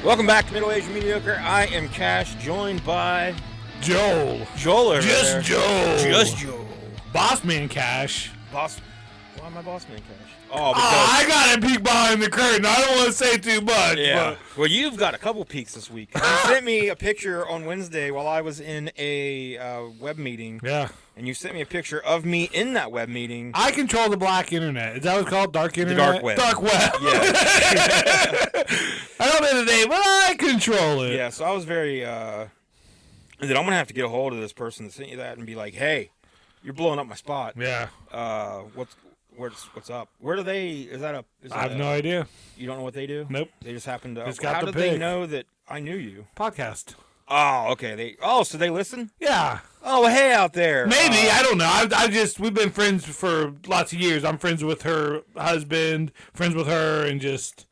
Welcome back to Middle-Aged Mediocre. I am Cash, joined by Joel. Joel over Just there. Joel. Just Joel. Boss man Cash. Boss. Why am I boss man Cash? Oh, because I got to peek behind the curtain. I don't want to say too much. yeah. But... Well, you've got a couple peeks this week. You sent me a picture on Wednesday while I was in a web meeting. Yeah. And you sent me a picture of me in that web meeting. I control the black internet. Is that what it's called? Dark internet? The dark web. Dark web. Yeah. I don't know the name, but I control it. Yeah, so I was very, and then I'm going to have to get a hold of this person that sent you that and be like, hey, you're blowing up my spot. Yeah. What's up? Where do they, is that I have no idea. You don't know what they do? Nope. They just happen to, Just got how the did they pic. know that I knew you? Podcast. Oh, okay. So they listen? Yeah. Oh, hey out there. Maybe. I don't know. We've been friends for lots of years. I'm friends with her husband, friends with her, and just...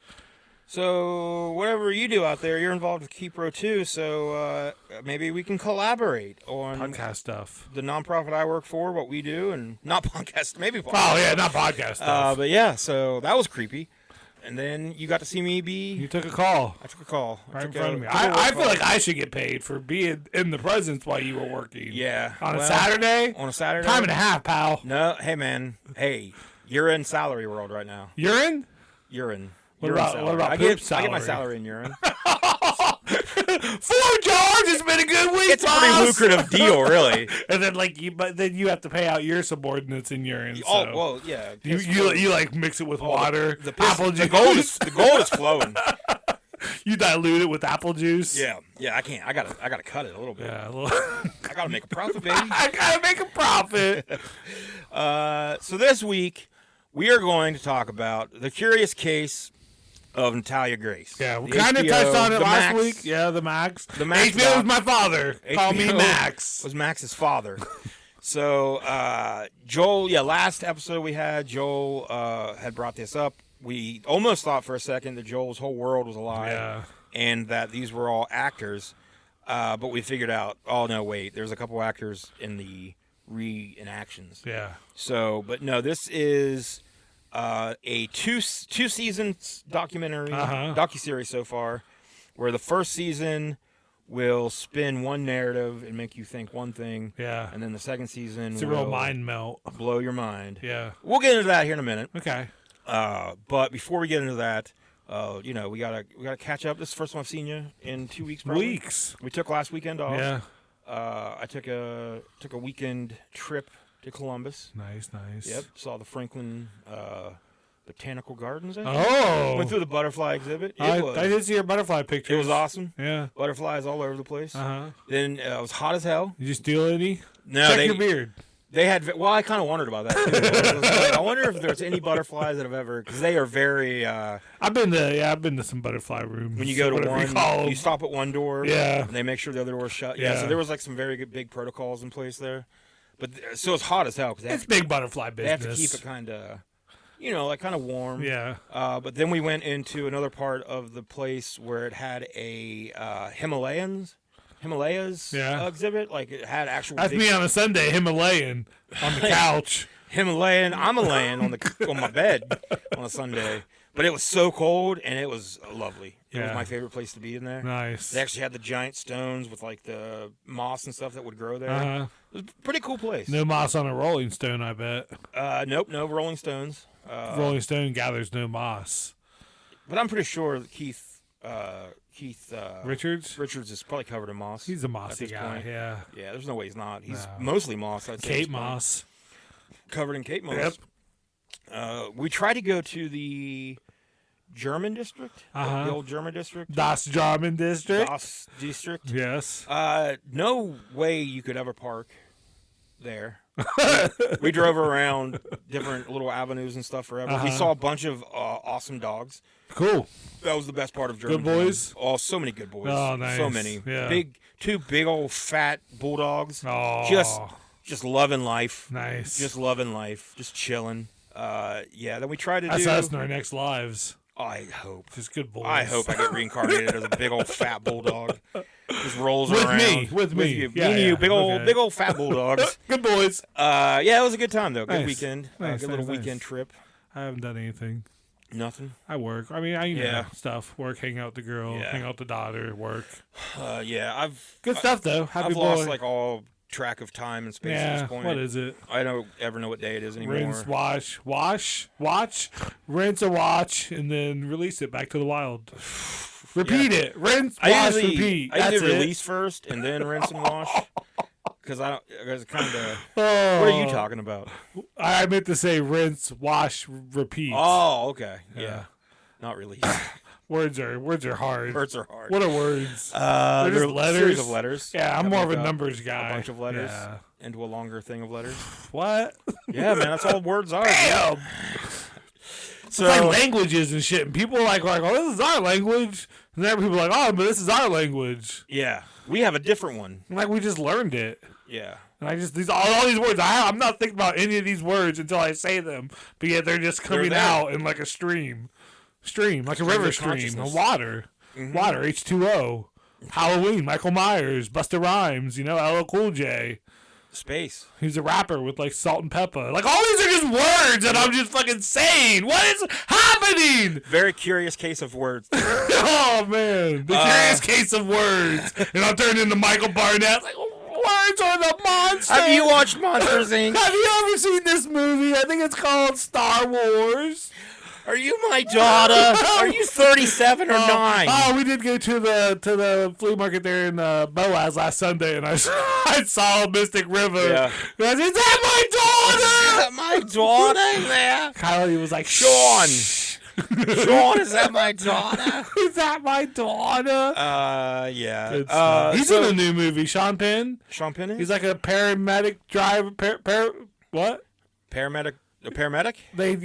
So whatever you do out there, you're involved with Keypro too, so maybe we can collaborate on podcast stuff. The nonprofit I work for, what we do, and not podcast, maybe podcast. Oh, yeah, not podcast stuff. But yeah, so that was creepy. And then you got to see me be... You took a call. I took a call. Right in front of me. I feel like I should get paid for being in the presence while you were working. Yeah. On a Saturday? On a Saturday? Time and a half, pal. No, hey, man. Hey, you're in salary world right now. Urine? Urine. What about I poop get salary? my salary in urine. For George, it's been a good week. It's a pretty lucrative deal, really. And then but then you have to pay out your subordinates in urine. So. Oh well, yeah. You like mix it with water, apple juice. The gold is flowing. You dilute it with apple juice. Yeah, I can't. I gotta cut it a little bit. Yeah, I gotta make a profit, baby. I gotta make a profit. So this week we are going to talk about the curious case of Natalia Grace. Yeah, we kind of touched on it last week. Yeah, the Max. The Max HBO was my father. Call me Max. Was Max's father. So, Joel, last episode we had, Joel had brought this up. We almost thought for a second that Joel's whole world was a lie and that these were all actors. But we figured out, oh, no, wait, there's a couple actors in the reenactions. Yeah. So, but no, this is... a two-season documentary, docuseries so far, where the first season will spin one narrative and make you think one thing. Yeah. And then the second season it's a real mind melt. Blow your mind. Yeah. We'll get into that here in a minute. Okay. But before we get into that, we gotta catch up. This is the first time I've seen you in 2 weeks. Probably. Weeks. We took last weekend off. Yeah. I took a weekend trip to Columbus. Nice. Yep, saw the Franklin Botanical Gardens. Went through the butterfly exhibit. I did see your butterfly pictures. It was awesome. Yeah, butterflies all over the place. Then it was hot as hell. Did you steal any? No, check your beard. They had. Well, I kind of wondered about that too. I wonder if there's any butterflies that have ever, because they are very. I've been to some butterfly rooms. When you go to one, you stop at one door. Yeah, and they make sure the other door is shut. Yeah, so there was like some very good big protocols in place there. But so it's hot as hell because it's big butterfly business. They have to keep it kind of, kind of warm. Yeah. But then we went into another part of the place where it had a Himalayas exhibit. Like it had actual. That's me on a Sunday, Himalayan on the couch. Himalayan. I'm laying on my bed on a Sunday. But it was so cold, and it was lovely. It was my favorite place to be in there. Nice. They actually had the giant stones with, like, the moss and stuff that would grow there. It was a pretty cool place. No moss on a Rolling Stone, I bet. Nope, no Rolling Stones. Rolling Stone gathers no moss. But I'm pretty sure Keith Richards is probably covered in moss. He's a mossy guy, point. yeah. Yeah, there's no way he's not. He's mostly moss. I'd say Cape moss. Covered in Cape moss. Yep. We tried to go to the German district, the old German district. Das German district. Das district. Yes. No way you could ever park there. We drove around different little avenues and stuff forever. We saw a bunch of awesome dogs. Cool. That was the best part of Germany. Good boys? Oh, so many good boys. Oh, nice. So many. Yeah. Two big old fat bulldogs. Oh. Just loving life. Nice. Just loving life. Just chilling. Then we tried to That's us in our next lives. I hope. Just good boys. I hope I get reincarnated as a big old fat bulldog. Just rolls around. With me. You. Me and you. Big old fat bulldogs. Good boys. It was a good time, though. Good Nice. weekend. Good little weekend trip. I haven't done anything. Nothing. I work. I mean, you know, stuff. Work, hang out with the girl, hang out with the daughter, work. Good stuff though. Happy I've boy. lost like all track of time and space at this point. What is it? I don't ever know what day it is anymore. Rinse, watch, rinse and watch, and then release it back to the wild. Repeat it. Rinse, wash, repeat. I usually release first and then rinse and wash. Because kind of. What are you talking about? I meant to say rinse, wash, repeat. Oh, okay. Yeah. Not release. Words are hard. Words are hard. What are words? They're just letters. Series of letters. Yeah, I'm more of a numbers guy. A bunch of letters into a longer thing of letters. What? Yeah, man, that's all words are. Damn. So, it's like languages and shit, and people are like, oh, this is our language. And then people are like, oh, but this is our language. Yeah, we have a different one. Like we just learned it. Yeah. And I just all these words. I'm not thinking about any of these words until I say them, but yet they're just coming out in like a stream, like a river stream, a water, water, H2O, Halloween, Michael Myers, Busta Rhymes, LL Cool J. Space. He's a rapper with like salt and pepper. Like all these are just words that I'm just fucking saying. What is happening? Very curious case of words. Oh man, the curious case of words. And I'm turning into Michael Barnett. Like words are the monster. Have you watched Monsters Inc? Have you ever seen this movie? I think it's called Star Wars. Are you my daughter? Are you 37 or 9? Oh, we did go to the flea market there in Boaz last Sunday, and I saw Mystic River. Yeah. And I said, is that my daughter? Is that my daughter there? Kylie was like, Sean. Sean, is that my daughter? Is that my daughter? Yeah. He's in a new movie, Sean Penn. Sean Penn is? He's like a paramedic driver. What? Paramedic. A paramedic? They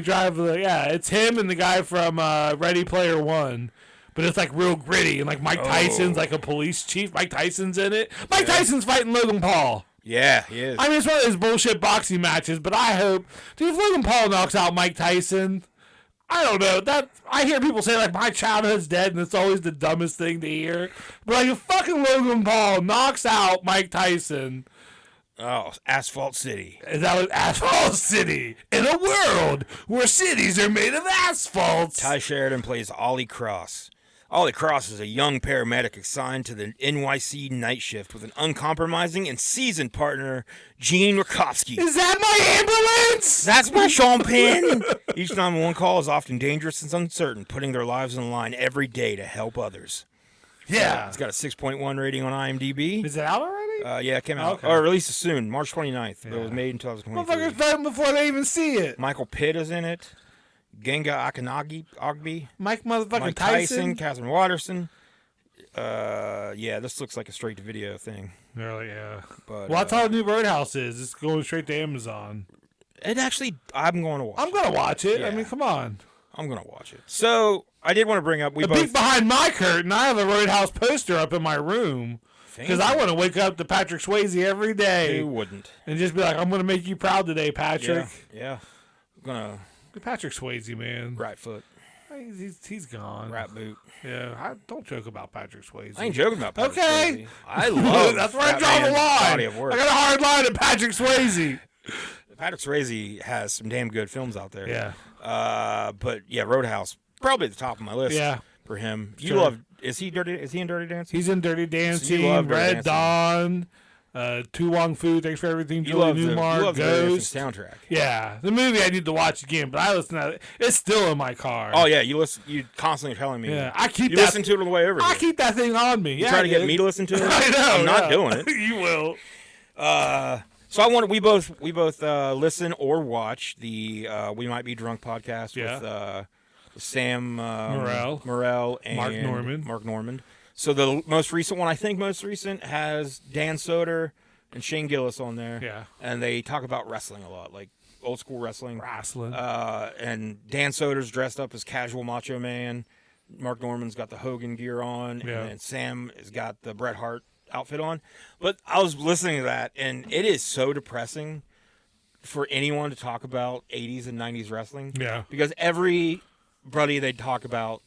drive. It's him and the guy from Ready Player One, but it's like real gritty and like Mike Tyson's like a police chief. Mike Tyson's in it. Mike Tyson's fighting Logan Paul. Yeah, he is. I mean, it's one of those bullshit boxing matches, but I hope, dude, if Logan Paul knocks out Mike Tyson, I don't know. That I hear people say like my childhood's dead, and it's always the dumbest thing to hear. But like if fucking Logan Paul knocks out Mike Tyson. Oh, Asphalt City. Is that what Asphalt City? In a world where cities are made of asphalt. Ty Sheridan plays Ollie Cross. Ollie Cross is a young paramedic assigned to the NYC night shift with an uncompromising and seasoned partner, Gene Rakowski. Is that my ambulance? That's my Sean Penn. Each 911 call is often dangerous and uncertain, putting their lives on the line every day to help others. Yeah. It's got a 6.1 rating on IMDb. Is it out already? Yeah, it came out. Okay. Or releases soon, March 29th. But it was made in 2023. Motherfuckers voting before they even see it. Michael Pitt is in it. Genga Ogby. Mike Tyson. Tyson. Catherine Watterson. This looks like a straight-to-video thing. Really, yeah. But, well, that's how the new Roadhouse is. It's going straight to Amazon. I'm going to watch it. I'm going to watch it. Yeah. I mean, come on. I'm going to watch it. So, I did want to bring up... A peek behind my curtain, I have a Roadhouse poster up in my room. Because I want to wake up to Patrick Swayze every day. Who wouldn't? And just be like, I'm going to make you proud today, Patrick. Yeah. I'm going to... Patrick Swayze, man. Right foot. He's gone. Right boot. Yeah, don't joke about Patrick Swayze. I ain't joking about Patrick Swayze. I love that's where I draw the line. I got a hard line at Patrick Swayze. Patrick Swayze has some damn good films out there. Yeah. But yeah, Roadhouse probably at the top of my list. Yeah. For him, sure. you love. Is he in Dirty Dancing? He's in Dirty Dancing. So you love Dirty Red Dawn. Tu Wong Fu. Thanks for everything. You love Newmar. Ghost. the soundtrack. Yeah, the movie I need to watch again, but I listen to it. It's still in my car. Oh yeah, you listen. You constantly telling me. Yeah, I keep. You listen to it on the way over. I keep that thing on me. You try to get me to listen to it. I know. I'm not doing it. You will. So I want we both listen or watch the We Might Be Drunk podcast with Sam Morrell and Mark Normand. So the most recent one, I think has Dan Soder and Shane Gillis on there. Yeah. And they talk about wrestling a lot, like old school wrestling. And Dan Soder's dressed up as casual macho man. Mark Normand's got the Hogan gear on. Yeah. And Sam has got the Bret Hart outfit on. But I was listening to that, and it is so depressing for anyone to talk about 80s and 90s wrestling. Yeah. Because everybody they talk about,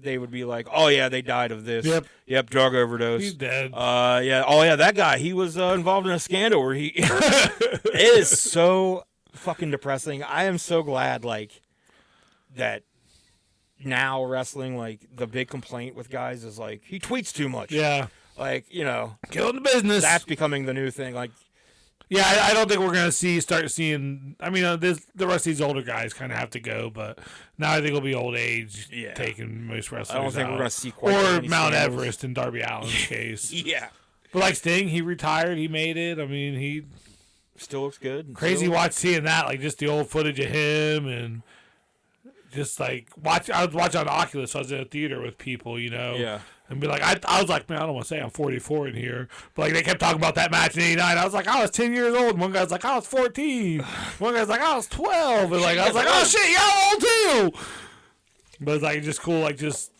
they would be like, oh yeah, they died of this. Yep, drug overdose. He's dead. That guy, he was involved in a scandal where he it is so fucking depressing. I am so glad that now wrestling, like the big complaint with guys is like he tweets too much. Yeah. Like, killing the business. That's becoming the new thing. Like, yeah, I don't think we're gonna start seeing. I mean, the rest of these older guys kind of have to go, but now I think it'll be old age taking most wrestlers. I don't think out. we're gonna see quite or many Mount scandals. Everest in Darby Allin's case. Yeah, but like Sting, he retired, he made it. I mean, he still looks good. Crazy seeing that, like just the old footage of him and. Just like I was watching on Oculus. I was in a theater with people, Yeah. and be like, I was like, man, I don't want to say I'm 44 in here, but like they kept talking about that match in '89. I was like, I was 10 years old. And one guy's like, I was 14. One guy's like, I was 12, and like I was like, oh shit, y'all old too. But it's like just cool, like just.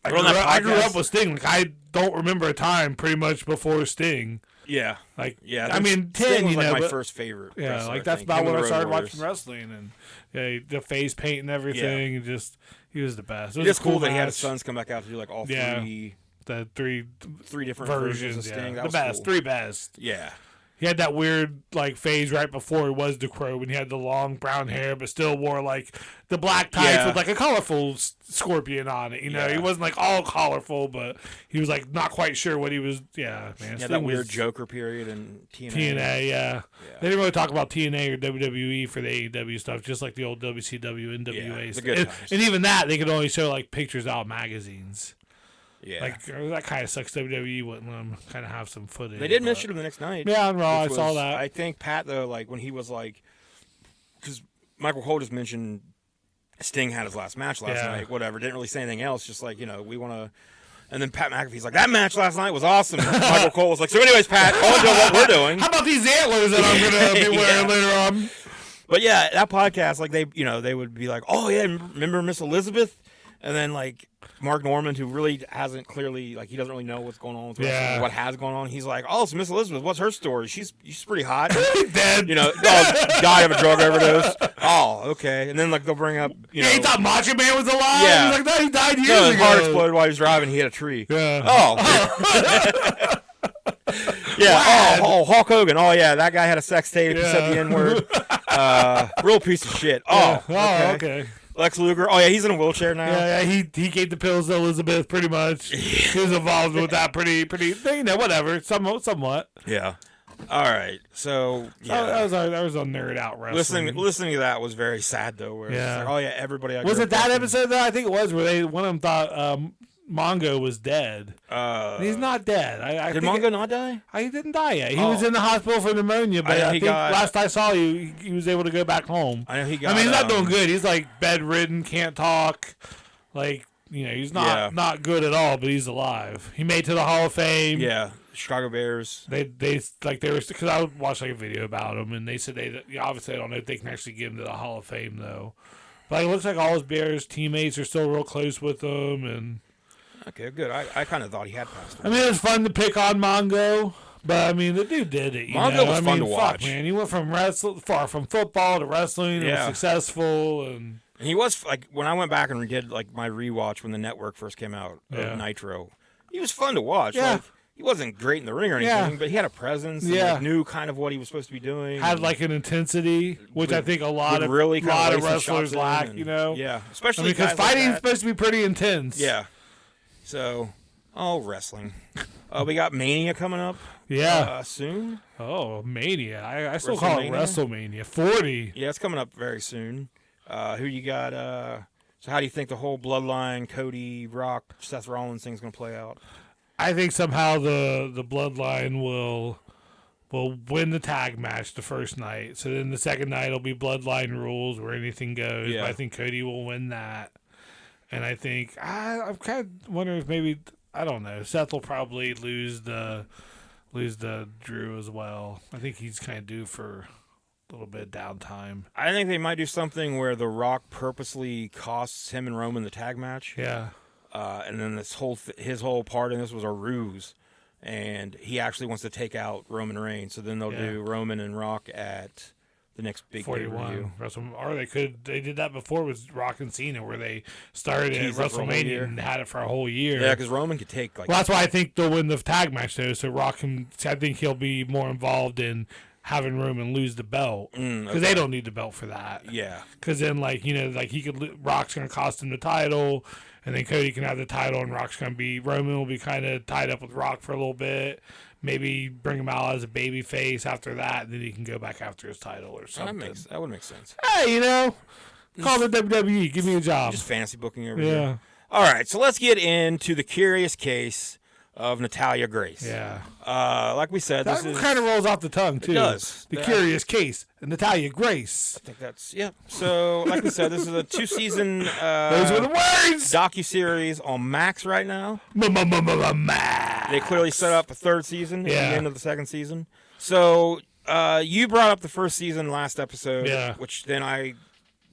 I grew up with Sting. Like I don't remember a time pretty much before Sting. Yeah. Like yeah. I mean, 10. Sting was like my but, first favorite. Yeah, wrestler, like that's about when I started watching wrestling and. Yeah, the face paint and everything, and just he was the best. It was cool that he had his sons come back out to do like all three different versions of Sting. The best, cool. 3 best. Yeah, he had that weird like phase right before he was the Crow when he had the long brown hair, but still wore like the black tights with like a colorful scorpion on it. He wasn't like all colorful, but he was like not quite sure what he was. Yeah, man. Yeah, that weird Joker period in TNA. TNA, They didn't really talk about TNA or WWE for the AEW stuff, just like the old WCW, NWA stuff. And even that, they could only show like pictures out of magazines. Yeah. Like, that kind of sucks. WWE wouldn't let them kind of have some footage. They did mention him the next night. Yeah, on Raw, I saw that. I think Pat, though, like, when he was like, because Michael Cole just mentioned Sting had his last match last night, whatever. Didn't really say anything else, just like, we want to. And then Pat McAfee's like, that match last night was awesome. Michael Cole was like, so anyways, Pat, on to what we're doing. How about these antlers that I'm going to be wearing later on? But yeah, that podcast, like, they would be like, oh, yeah, remember Miss Elizabeth? And then, like, Mark Norman, who really hasn't clearly, like, he doesn't really know what's going on with wrestling, what has gone on. He's like, oh, so Miss Elizabeth, what's her story? She's pretty hot. Dead. Died of a drug overdose. Oh, okay. And then, like, they'll bring up, he thought Macho Man was alive? Yeah. He's like, no, he died years ago. His heart exploded while he was driving. He hit a tree. Yeah. Oh. Yeah. Oh, Hulk Hogan. Oh, yeah, that guy had a sex tape. He said the N-word. Real piece of shit. Oh, okay. Lex Luger. Oh, yeah, he's in a wheelchair now. Yeah, he gave the pills to Elizabeth pretty much. He was involved with that pretty, whatever, somewhat. Yeah. All right. So, yeah. That was a nerd out wrestling. Listening to that was very sad, though. Where it's like, oh, yeah, everybody. Was it that episode, though? I think it was, where one of them thought Mongo was dead. He's not dead. Did Mongo not die? He didn't die yet. He was in the hospital for pneumia, but I think last I saw he was able to go back home. I know he got. I mean, he's not doing good. He's like bedridden, can't talk. Like, he's not good at all, but he's alive. He made to the Hall of Fame. Yeah, Chicago Bears. They were, because I watched like a video about him, and they said obviously I don't know if they can actually give him to the Hall of Fame though. But it looks like all his Bears teammates are still real close with him, and. Okay, good. I kind of thought he had passed away. I mean, it was fun to pick on Mongo, but I mean, the dude did it. Mongo was fun to watch. Man, he went from from football to wrestling. Yeah, was successful, and he was like when I went back and did like my rewatch when the network first came out of Nitro. He was fun to watch. Yeah. Like, he wasn't great in the ring or anything, but he had a presence. And, like, knew kind of what he was supposed to be doing. Had like an intensity, which I think a lot of wrestlers lack. Yeah, especially because fighting is supposed to be pretty intense. Yeah. So. Oh, wrestling. We got Mania coming up. Yeah. Soon. Oh, Mania. I still call it WrestleMania. 40. Yeah, it's coming up very soon. Who you got? So how do you think the whole Bloodline, Cody, Rock, Seth Rollins thing's going to play out? I think somehow the Bloodline will win the tag match the first night. So then the second night will be Bloodline rules where anything goes. Yeah. But I think Cody will win that. And I think I'm kind of wondering if maybe I don't know. Seth will probably lose the Drew as well. I think he's kind of due for a little bit of downtime. I think they might do something where The Rock purposely costs him and Roman the tag match. Yeah. And then his whole part in this was a ruse, and he actually wants to take out Roman Reigns. So then they'll do Roman and Rock at the next big 41 or they did that before with Rock and Cena, where they started at WrestleMania and had it for a whole year. Yeah, because Roman could take that's why I think they'll win the tag match though. So Rock I think he'll be more involved in having Roman lose the belt because they don't need the belt for that. Yeah. Because then, like, you know, like Rock's going to cost him the title, and then Cody can have the title, and Roman will be kind of tied up with Rock for a little bit. Maybe bring him out as a baby face after that, and then he can go back after his title or something. That would make sense. Hey, you know, call the WWE. Give me a job. Just fantasy booking over here. All right, so let's get into the curious case of Natalia Grace. Yeah. Like we said, that kind of rolls off the tongue, too. It does. The curious case of Natalia Grace. I think that's, So, like we said, this is a 2-season those were the words! docuseries on Max right now. Max. They clearly set up a 3rd season at the end of the 2nd season. So, you brought up the 1st season last episode, which then I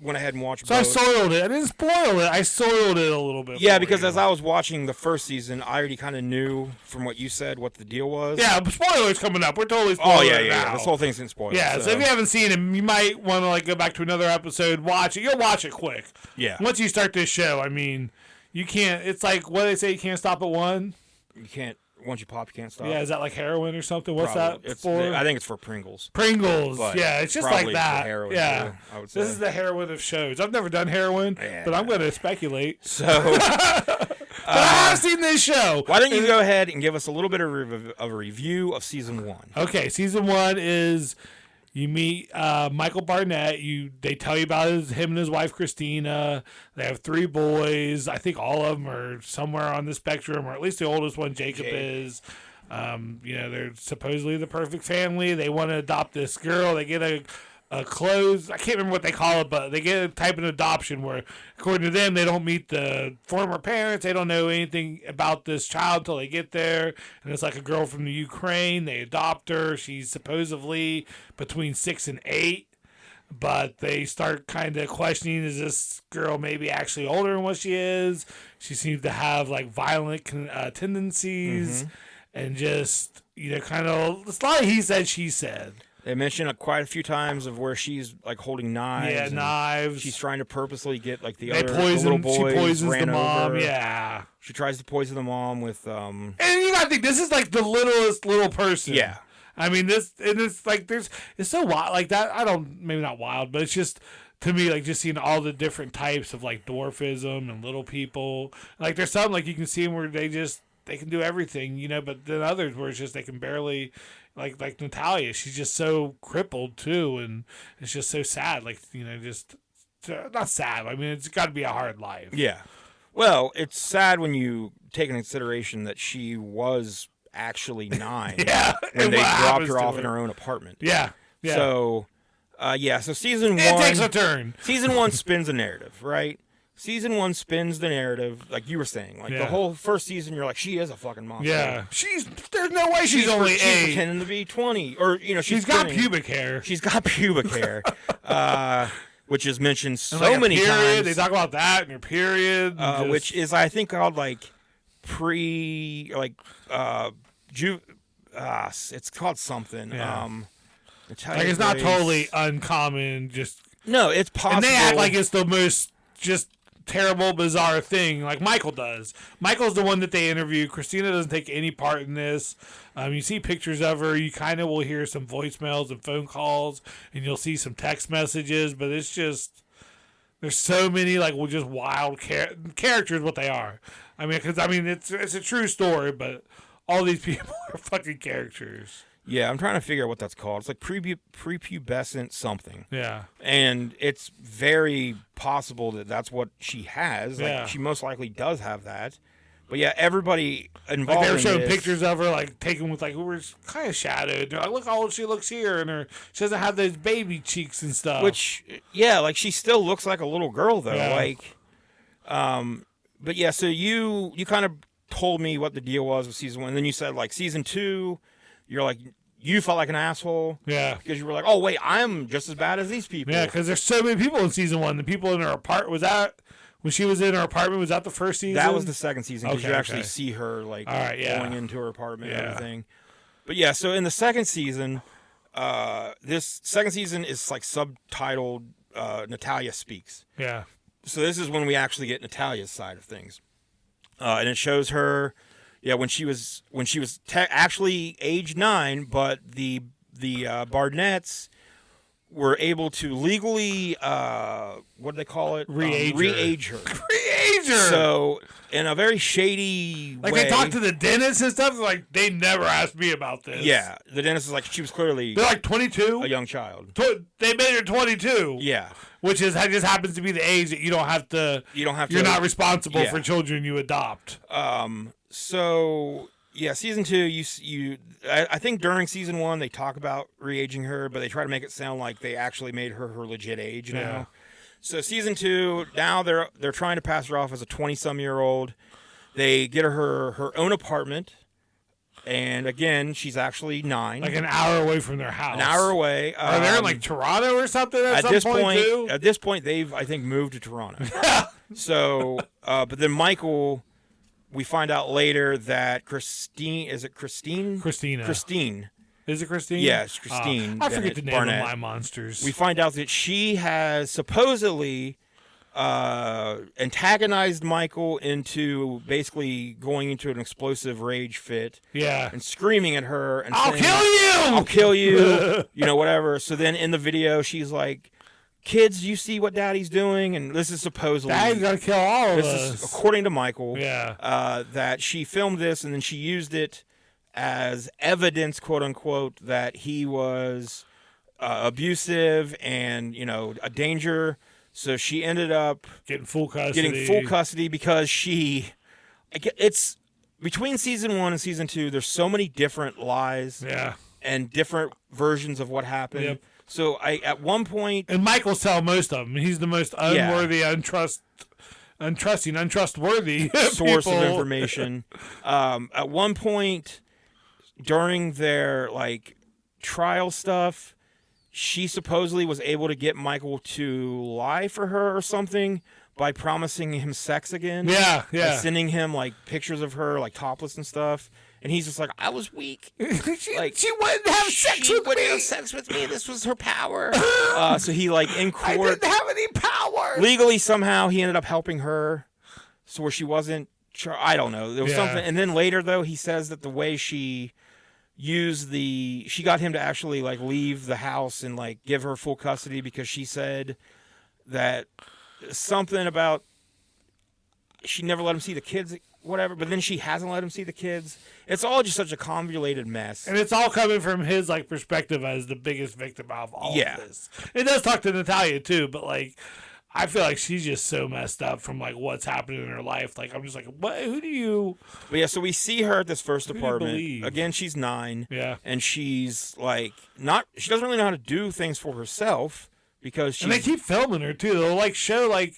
went ahead and watched both. I soiled it. I didn't spoil it. I soiled it a little bit. Yeah, because as I was watching the 1st season, I already kind of knew from what you said what the deal was. Yeah, but spoilers coming up. We're totally spoiling it now. This whole thing's getting spoiled. Yeah, so if you haven't seen it, you might want to go back to another episode, watch it. You'll watch it quick. Yeah. Once you start this show, I mean, you can't. It's like what do they say. You can't stop at one. You can't. Once you pop, you can't stop. Yeah, is that like heroin or something? What's that for? I think it's for Pringles. Pringles. Yeah, it's just like that. Heroin, yeah, I would say. This is the heroin of shows. I've never done heroin, but I'm going to speculate. So, but I have seen this show. Why don't you go ahead and give us a little bit of a review of season 1? Okay, season 1 is you meet Michael Barnett. They tell you about him and his wife Christina. They have 3 boys. I think all of them are somewhere on the spectrum, or at least the oldest one, Jacob, is. You know, they're supposedly the perfect family. They want to adopt this girl. They get a closed, I can't remember what they call it, but they get a type of adoption where, according to them, they don't meet the former parents. They don't know anything about this child until they get there. And it's like a girl from the Ukraine. They adopt her. She's supposedly between 6 and 8. But they start kind of questioning, is this girl maybe actually older than what she is? She seems to have like violent tendencies and just, you know, kind of, it's a lot of he said, she said. They mention quite a few times of where she's like holding knives. Yeah, knives. She's trying to purposely get like the little boys. She poisons the mom. Over. Yeah. She tries to poison the mom with. And you gotta think this is like the littlest little person. Yeah. I mean it's like it's so wild like that. Maybe not wild, but it's just to me like just seeing all the different types of like dwarfism and little people. Like there's some like you can see them where they can do everything, you know, but then others where it's just they can barely. Like Natalia, she's just so crippled too, and it's just so sad. Like, you know, just not sad. I mean, it's got to be a hard life. Yeah. Well, it's sad when you take into consideration that she was actually 9 when they dropped her off in her own apartment. Yeah. Yeah. So, so season 1 takes a turn. Season 1 spins a narrative, right? Season 1 spins the narrative, like you were saying. Like the whole first season, you're like, she is a fucking monster. Yeah, there's no way she's only 8. She's pretending to be 20, or you know, she's got pubic hair. She's got pubic hair, which is mentioned so many times. They talk about that in your period, which is I think called like it's called something. Yeah. It's not totally uncommon. No, it's possible. And they act like it's the most just terrible, bizarre thing like Michael does. Michael's the one that they interview. Christina doesn't take any part in this. You see pictures of her. You kind of will hear some voicemails and phone calls, and you'll see some text messages, but it's just there's so many like just wild characters what they are. I mean, because it's a true story, but all these people are fucking characters. Yeah, I'm trying to figure out what that's called. It's like prepubescent something. Yeah. And it's very possible that that's what she has. Like, yeah. She most likely does have that. But yeah, everybody involved they were showing this, pictures of her, like, taken with, like, who were kind of shadowed. They're like, look how old she looks here. And she doesn't have those baby cheeks and stuff. Which, yeah, like, she still looks like a little girl, though. Yeah. Like, but yeah, so you kind of told me what the deal was with season 1. And then you said, like, season 2, you're like, you felt like an asshole. Yeah. Because you were like, oh, wait, I'm just as bad as these people. Yeah, because there's so many people in season 1. The people in her apartment, when she was in her apartment, was that the first season? That was the second season, because okay, you actually see her, like, going into her apartment and everything. But yeah, so in the second season, this second season is, like, subtitled Natalia Speaks. Yeah. So this is when we actually get Natalia's side of things. And it shows her... Yeah, when she was actually age 9, but the Barnetts were able to legally, what do they call it? Re-age her. Re-age her! So, in a very shady way. Like, they talk to the dentist and stuff, like, they never asked me about this. Yeah, the dentist is like, she was clearly... They're like 22? A young child. They made her 22. Yeah. Which just happens to be the age that you don't have to... You're not responsible for children you adopt. So... Yeah, season 2, I think during season 1 they talk about re-aging her, but they try to make it sound like they actually made her legit age now. Yeah. So season 2, now they're trying to pass her off as a 20-some-year-old. They get her own apartment, and again, she's actually 9. Like an hour away from their house. An hour away. Are they in like Toronto or something at some point too? At this point, they've, I think, moved to Toronto. So, but then Michael... We find out later that Christine... Is it Christine? Christina. Christine. Is it Christine? Yeah, it's Christine. I forget the name Barnett. of my monsters. We find out that she has supposedly antagonized Michael into basically going into an explosive rage fit. Yeah. And screaming at her and I'll saying, kill you! I'll kill you! You know, whatever. So then in the video, she's like... Kids, you see what Daddy's doing? And this is supposedly... Daddy's gonna kill all of us. This is according to Michael. Yeah. That she filmed this and then she used it as evidence, quote unquote, that he was abusive and, you know, a danger. So she ended up... Getting full custody because it's... Between season 1 and season 2, there's so many different lies. Yeah. And different versions of what happened. Yep. So at one point... And Michael's telling most of them. He's the most unworthy, untrustworthy source of information. At one point, during their, like, trial stuff, she supposedly was able to get Michael to lie for her or something by promising him sex again. Yeah, yeah. By sending him, like, pictures of her, like, topless and stuff. And he's just like, I was weak. she wouldn't have sex with me. Have sex with me. This was her power. So he, like, in court. I didn't have any power. Legally, somehow, he ended up helping her. So where she wasn't. I don't know. There was something. And then later, though, he says that the way she used she got him to actually, like, leave the house and, like, give her full custody because she said that something about she never let him see the kids. Whatever, but then she hasn't let him see the kids. It's all just such a convoluted mess. And it's all coming from his, like, perspective as the biggest victim of all of this. It does talk to Natalia, too, but, like, I feel like she's just so messed up from, like, what's happening in her life. Like, I'm just like, what? Who do you... But yeah, so we see her at this first apartment. Again, she's 9. Yeah. And she's, like, she doesn't really know how to do things for herself. Because and they keep filming her too. They'll like show like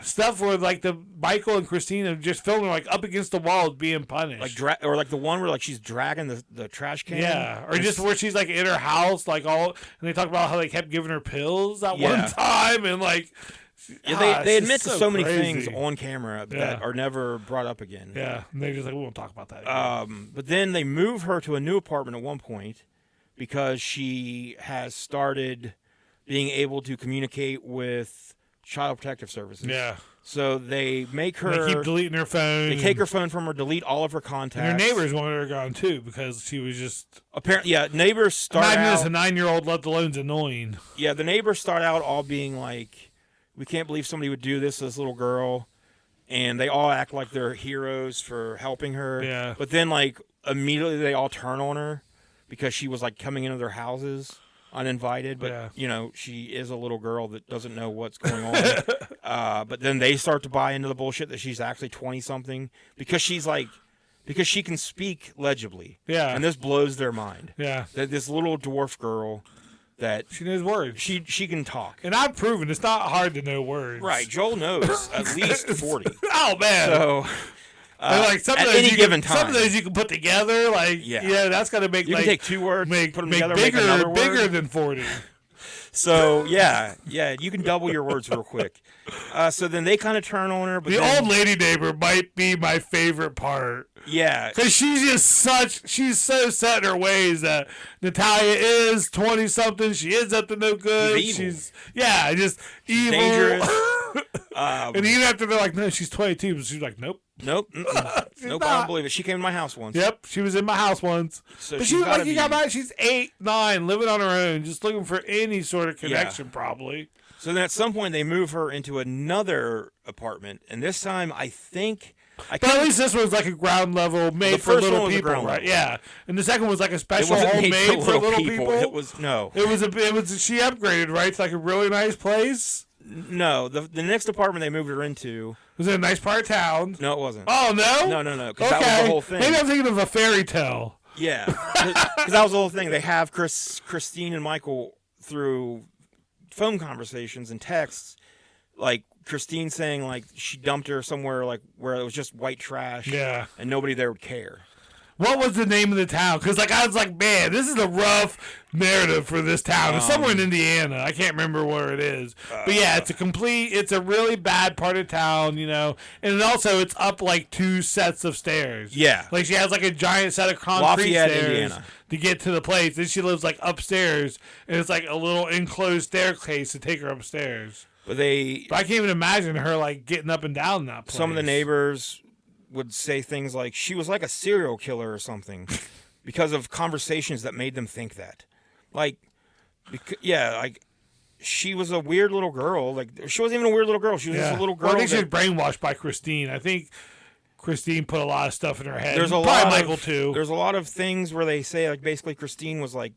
stuff where like the Michael and Christina just filming her, like up against the wall being punished, like or like the one where like she's dragging the trash can, or just where she's like in her house, like all. And they talk about how they kept giving her pills at one time, and like they admit to so many things on camera that are never brought up again. Yeah, and they're just like, we won't talk about that again. But then they move her to a new apartment at one point because she has started being able to communicate with Child Protective Services. Yeah. So they make her... They keep deleting her phone. They take her phone from her, delete all of her contacts. And her neighbors wanted her gone, too, because she was just... Apparently, neighbors start out... Imagine as a 9-year-old, let alone's annoying. Yeah, the neighbors start out all being like, we can't believe somebody would do this to this little girl. And they all act like they're heroes for helping her. Yeah. But then, like, immediately they all turn on her because she was, like, coming into their houses uninvited, but you know, she is a little girl that doesn't know what's going on. But then they start to buy into the bullshit that she's actually 20-something because she can speak legibly. Yeah. And this blows their mind. Yeah. That this little dwarf girl that she knows words. She can talk. And I've proven it's not hard to know words. Right. Joel knows at least 40. Oh man. So like some at of those any given time. Some of those you can put together, like that's got to make you like can take 2 words, put them together, bigger, make another bigger word. than 40. So yeah, you can double your words real quick. So then they kind of turn on her. But the old lady neighbor might be my favorite part. Yeah, because she's so set in her ways that Natalia is 20-something. She is up to no good. She's just evil, dangerous. And even after they're like, no, she's 22, but she's like, nope. Nope. Nope. Not. I don't believe it. She came to my house once. Yep, she was in my house once. So but she's like you got back. She's 8, 9, living on her own, just looking for any sort of connection, probably. So then at some point they move her into another apartment, and this time I think. But at least this was like a ground level made for little people, right? Level. Yeah, and the second was like a special home made for little people. It was no. It was she upgraded, right? It's like a really nice place. No, the next apartment they moved her into was in a nice part of town. No, it wasn't. Oh no, no. Because that was the whole thing. Maybe I'm thinking of a fairy tale. Yeah, because that was the whole thing. They have Christine and Michael through phone conversations and texts, like Christine saying like she dumped her somewhere like where it was just white trash. Yeah, and nobody there would care. What was the name of the town? Because like I was like, man, this is a rough narrative for this town. It's somewhere in Indiana. I can't remember where it is. But yeah, it's a really bad part of town, you know. And also it's up like 2 sets of stairs. Yeah. Like she has like a giant set of concrete stairs to get to the place. Then she lives like upstairs, and it's like a little enclosed staircase to take her upstairs. But I can't even imagine her like getting up and down that place. Some of the neighbors would say things like she was like a serial killer or something because of conversations that made them think that. Like she was a weird little girl. Like she wasn't even a weird little girl. She was just a little girl. Well, I think she was brainwashed by Christine. I think Christine put a lot of stuff in her head. There's Michael too. There's a lot of things where they say like basically Christine was like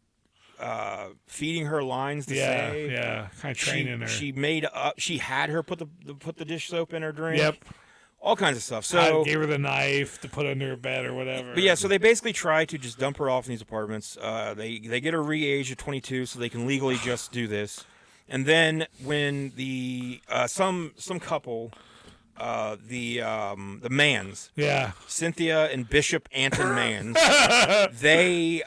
feeding her lines to say. Yeah, kind of training her. She had her put the dish soap in her drink. Yep. All kinds of stuff. So gave her the knife to put under her bed or whatever. But yeah, so they basically try to just dump her off in these apartments. They get her re-aged at 22 so they can legally just do this. And then when the some couple, the Manns, Cynthia and Bishop Anton Manns, they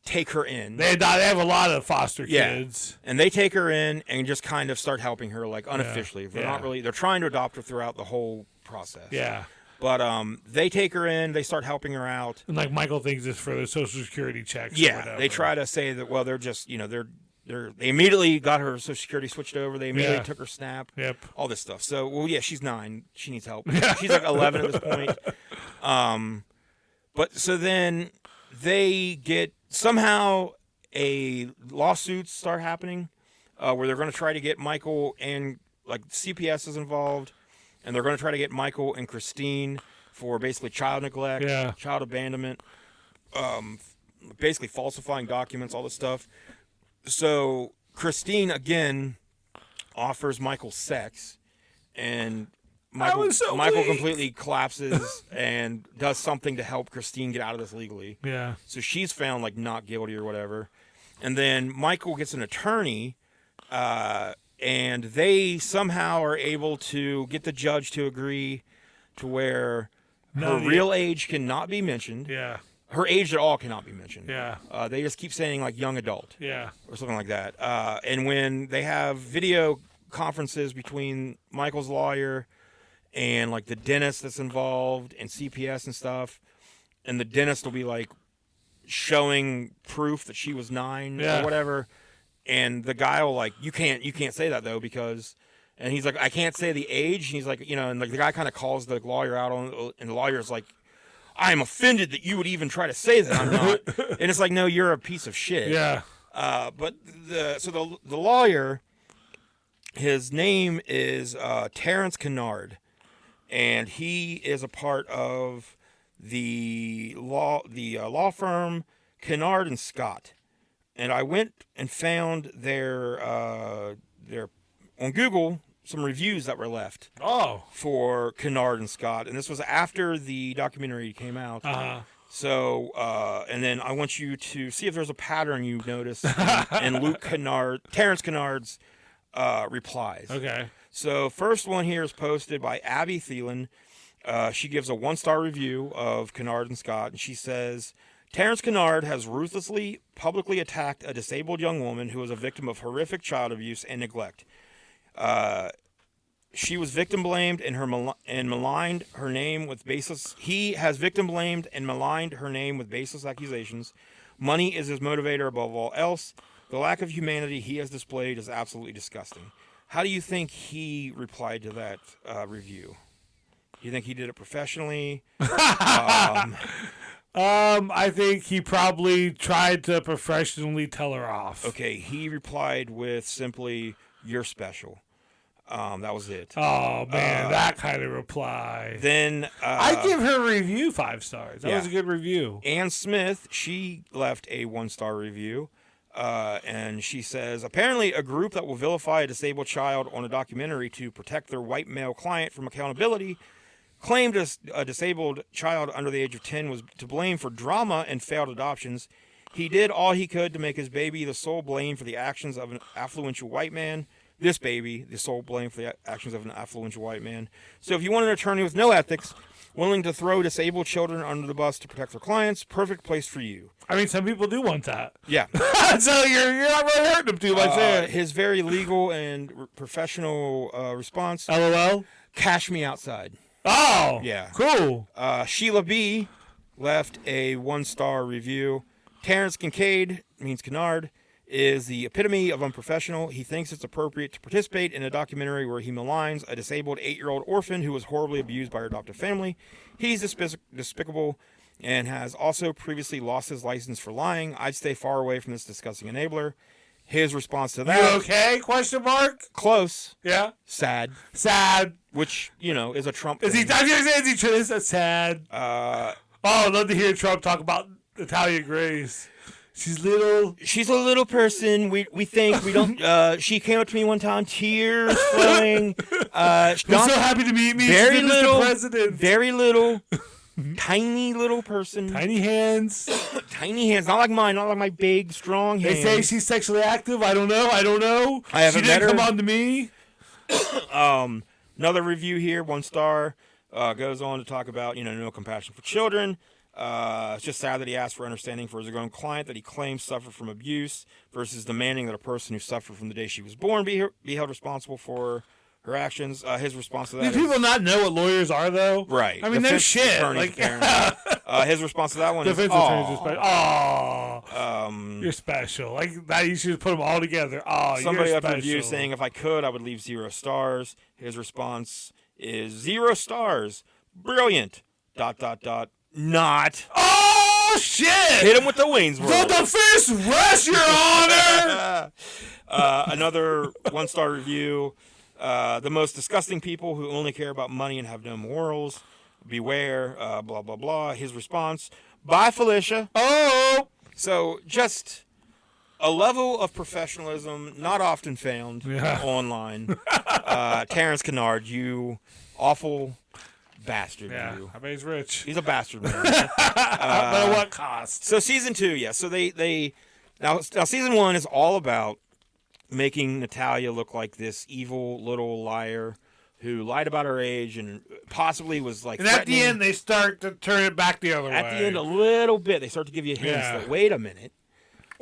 take her in. They have a lot of foster kids, and they take her in and just kind of start helping her like unofficially. They're not really. They're trying to adopt her throughout the whole process. Yeah. But they take her in, they start helping her out. And like Michael thinks it's for the Social Security checks. Yeah. Or whatever. They try to say that they're just they immediately got her Social Security switched over. They immediately took her SNAP. Yep. All this stuff. So she's 9. She needs help. She's like 11 at this point. But so then they get somehow a lawsuits start happening where they're going to try to get Michael and like CPS is involved. And they're going to try to get Michael and Christine for basically child neglect, child abandonment, basically falsifying documents, all this stuff. So Christine, again, offers Michael sex, and Michael completely collapses and does something to help Christine get out of this legally. Yeah. So she's found like not guilty or whatever. And then Michael gets an attorney, and they somehow are able to get the judge to agree to where her real age cannot be mentioned. Yeah. Her age at all cannot be mentioned. Yeah. They just keep saying like young adult. Yeah. Or something like that. And when they have video conferences between Michael's lawyer and like the dentist that's involved and CPS and stuff, and the dentist will be like showing proof that she was 9 or whatever. And the guy will like, you can't say that though because, and he's like, I can't say the age. And he's like, and like the guy kind of calls the lawyer out on, and the lawyer's like, I am offended that you would even try to say that I'm not. And it's like, no, you're a piece of shit. Yeah. But the lawyer, his name is Terrence Kennard, and he is a part of the law firm Kennard and Scott. And I went and found their on Google some reviews that were left for Kennard and Scott, and this was after the documentary came out. So, and then I want you to see if there's a pattern you notice in Terrence Kennard's replies. Okay. So, first one here is posted by Abby Thielen. She gives a 1-star review of Kennard and Scott, and she says, Terrence Kennard has ruthlessly, publicly attacked a disabled young woman who was a victim of horrific child abuse and neglect. She was victim blamed and maligned her name with baseless. He has victim blamed and maligned her name with baseless accusations. Money is his motivator above all else. The lack of humanity he has displayed is absolutely disgusting. How do you think he replied to that review? You think he did it professionally? I think he probably tried to professionally tell her off. Okay, he replied with simply, "You're special." That was it. Oh man, that kind of reply. Then I give her a review 5 stars. That was a good review. Ann Smith, she left a 1-star review, and she says, apparently a group that will vilify a disabled child on a documentary to protect their white male client from accountability claimed a disabled child under the age of 10 was to blame for drama and failed adoptions. He did all he could to make his baby the sole blame for the actions of an affluential white man. This baby, the sole blame for the actions of an affluential white man. So if you want an attorney with no ethics, willing to throw disabled children under the bus to protect their clients, perfect place for you. I mean, some people do want that. Yeah. So you're not really hurting them too much there. His very legal and professional response. LOL? Cash me outside. Oh, yeah. Cool. Sheila B. left a 1-star review. Terrence Kincaid, means Kennard, is the epitome of unprofessional. He thinks it's appropriate to participate in a documentary where he maligns a disabled 8-year-old orphan who was horribly abused by her adoptive family. He's despicable and has also previously lost his license for lying. I'd stay far away from this disgusting enabler. His response to that... You okay? Question mark? Close. Yeah? Sad. Which, is a Trump thing. Is that sad? I'd love to hear Trump talk about Natalia Grace. She's a little person. We think we don't. She came up to me one time, tears flowing. She's so happy to meet me. Very little, Mr. President. Very little, tiny little person. Tiny hands. Tiny hands. Not like mine. Not like my big, strong hands. They say she's sexually active. I don't know. I haven't met her. She didn't come on to me. Another review here, 1 star. Goes on to talk about no compassion for children. It's just sad that he asked for understanding for his own client that he claims suffered from abuse versus demanding that a person who suffered from the day she was born be held responsible for her actions. His response to that Do people not know what lawyers are, though? Right. I mean, no shit. His response to that one Defense attorneys are special. You're special. Like that, you should put them all together. Somebody left a review saying, if I could, I would leave 0 stars. His response is 0 stars. Brilliant. ... Not. Oh, shit! Hit him with the wings. The fist rest, Your Honor! Another 1-star review. The most disgusting people who only care about money and have no morals. Beware, blah, blah, blah. His response, bye, Felicia. Oh! So, just a level of professionalism not often found online. Terrence Kennard, you awful... bastard. Yeah, I bet he's rich. He's a bastard, man. But at what cost? So season 2, yeah. So they now season 1 is all about making Natalia look like this evil little liar who lied about her age and possibly was like. And at the end, they start to turn it back the other way. At the end, a little bit, they start to give you hints that wait a minute.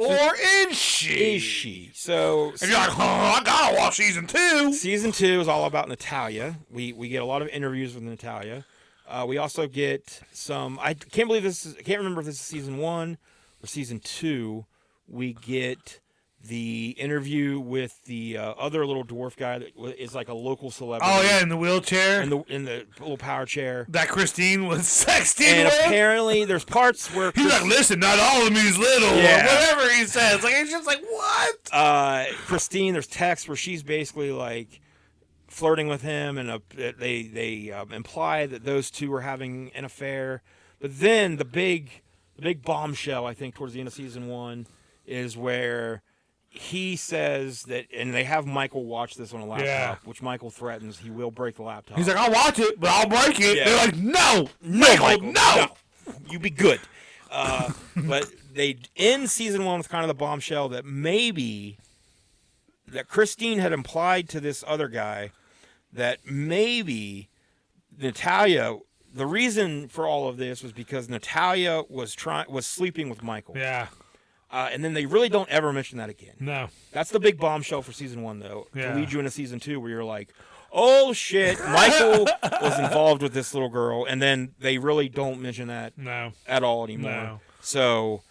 Or is she? Is she? So and you're like, I gotta watch season 2. Season 2 is all about Natalia. We get a lot of interviews with Natalia. We also get some. I can't remember if this is season 1 or season 2. We get the interview with the other little dwarf guy that is like a local celebrity. Oh yeah, in the wheelchair, in the little power chair that Christine was sexting and with. Apparently, there's parts where he's like, "Listen, not all of me is little," or whatever he says. Like it's just like what? Christine, there's texts where she's basically like flirting with him, and they imply that those two are having an affair. But then the big bombshell, I think, towards the end of season 1 is where he says that, and they have Michael watch this on a laptop, which Michael threatens he will break the laptop. He's like, I'll watch it, but I'll break it. Yeah. They're like, no, Michael, no. You be good. But they end season 1 with kind of the bombshell that maybe that Christine had implied to this other guy that maybe Natalia, the reason for all of this was because Natalia was sleeping with Michael. Yeah. And then they really don't ever mention that again. No. That's the big bombshell for season 1, though. Yeah. To lead you into season 2 where you're like, oh, shit, Michael was involved with this little girl. And then they really don't mention that at all anymore. No. So,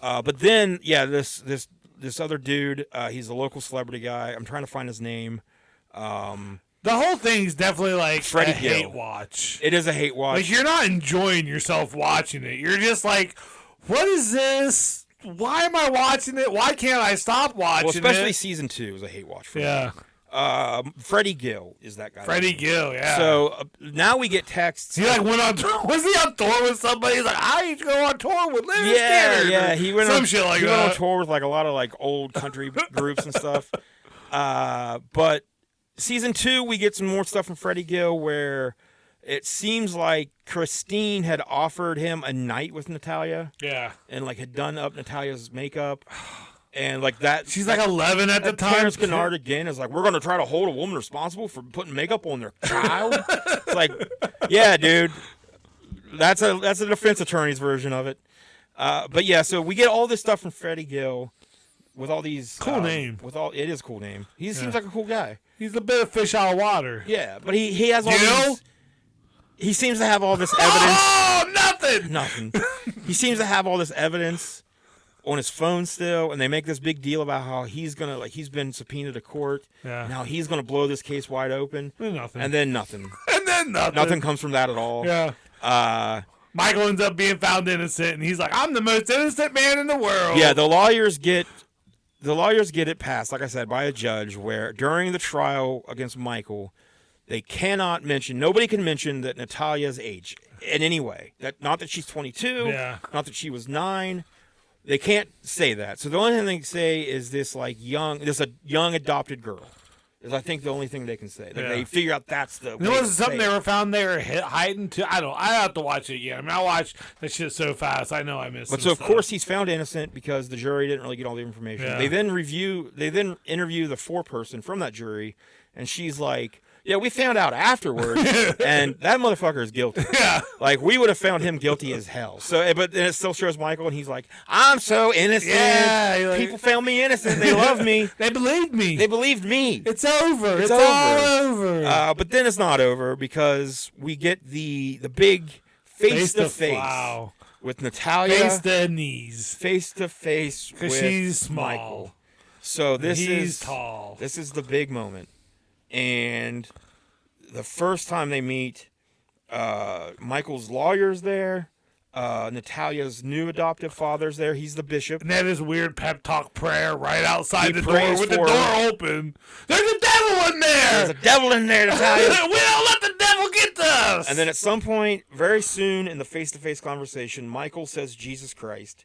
but then, this other dude, he's a local celebrity guy. I'm trying to find his name. The The whole thing's definitely like Freddie a Gill. hate watch. It is a hate watch. Like, you're not enjoying yourself watching it. You're just like, what is this? Why am I watching it? Why can't I stop watching it? Well, especially season 2 is a hate watch for me. Freddie Gill is that guy. Freddie Gill, yeah. So now we get texts. He like went on tour. Was he on tour with somebody? He's like, I need to go on tour with Larry Skinner. Yeah. He went some on shit like he that. went on tour with like a lot of like old country groups and stuff. But season 2, we get some more stuff from Freddie Gill where it seems like Christine had offered him a night with Natalia. Yeah. And like had done up Natalia's makeup. And like that. She's like 11 at the time. Terrence Kennard again is like, we're going to try to hold a woman responsible for putting makeup on their child. It's like, yeah, dude. That's a defense attorney's version of it. But yeah, so we get all this stuff from Freddie Gill with all these cool name. It is a cool name. He seems like a cool guy. He's a bit of fish out of water. Yeah, but he has all these. He seems to have all this evidence. Oh, nothing. Nothing. He seems to have all this evidence on his phone still, and they make this big deal about how he's been subpoenaed to court. Yeah. Now he's gonna blow this case wide open. Nothing. And then nothing. Nothing comes from that at all. Yeah. Michael ends up being found innocent, and he's like, I'm the most innocent man in the world. Yeah, the lawyers get it passed, like I said, by a judge where during the trial against Michael, nobody can mention that Natalia's age in any way. Not that she's 22, not that she was 9. They can't say that. So the only thing they can say is this young adopted girl. Is I think the only thing they can say. They figure out that's the. Was something they were found there hiding too? I have to watch it again. I mean, I watched that shit so fast. I know I missed. But of course he's found innocent because the jury didn't really get all the information. Yeah. They then interview the foreperson from that jury, and she's like, yeah, we found out afterwards, and that motherfucker is guilty. Yeah. Like, we would have found him guilty as hell. So, but then it still shows Michael, and he's like, I'm so innocent. Yeah. People found me innocent. They love me. They believed me. They believed me. It's over. It's all over. But then it's not over because we get the big face-to-face with Natalia. Face to knees. Face-to-face with she's small. Michael. So he's tall. This is the big moment. And the first time they meet, Michael's lawyer's there. Natalia's new adoptive father's there. He's the bishop. And that is weird pep talk prayer right outside the door with the door open. There's a devil in there. There's a devil in there, Natalia. We don't let the devil get to us. And then at some point, very soon in the face-to-face conversation, Michael says Jesus Christ.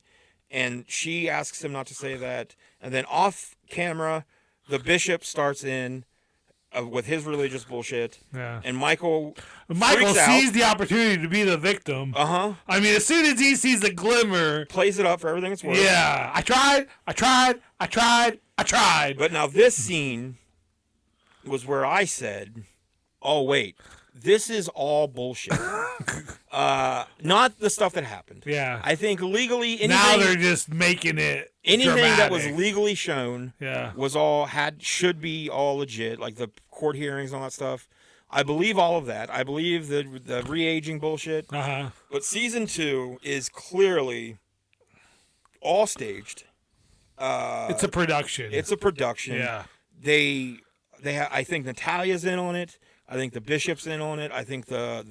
And she asks him not to say that. And then off camera, the bishop starts in with his religious bullshit. Yeah. And Michael sees the opportunity to be the victim. Uh-huh. I mean, as soon as he sees the glimmer, plays it up for everything it's worth. Yeah. I tried. But now this scene was where I said, oh, wait, this is all bullshit. Not the stuff that happened. Yeah. I think legally anything. Now they're just making it anything dramatic. that was legally shown was should be all legit, like the court hearings and all that stuff. I believe all of that. I believe the re-aging bullshit. Uh-huh. But season 2 is clearly all staged. It's a production. Yeah. I think Natalia's in on it. I think the bishop's in on it. I think the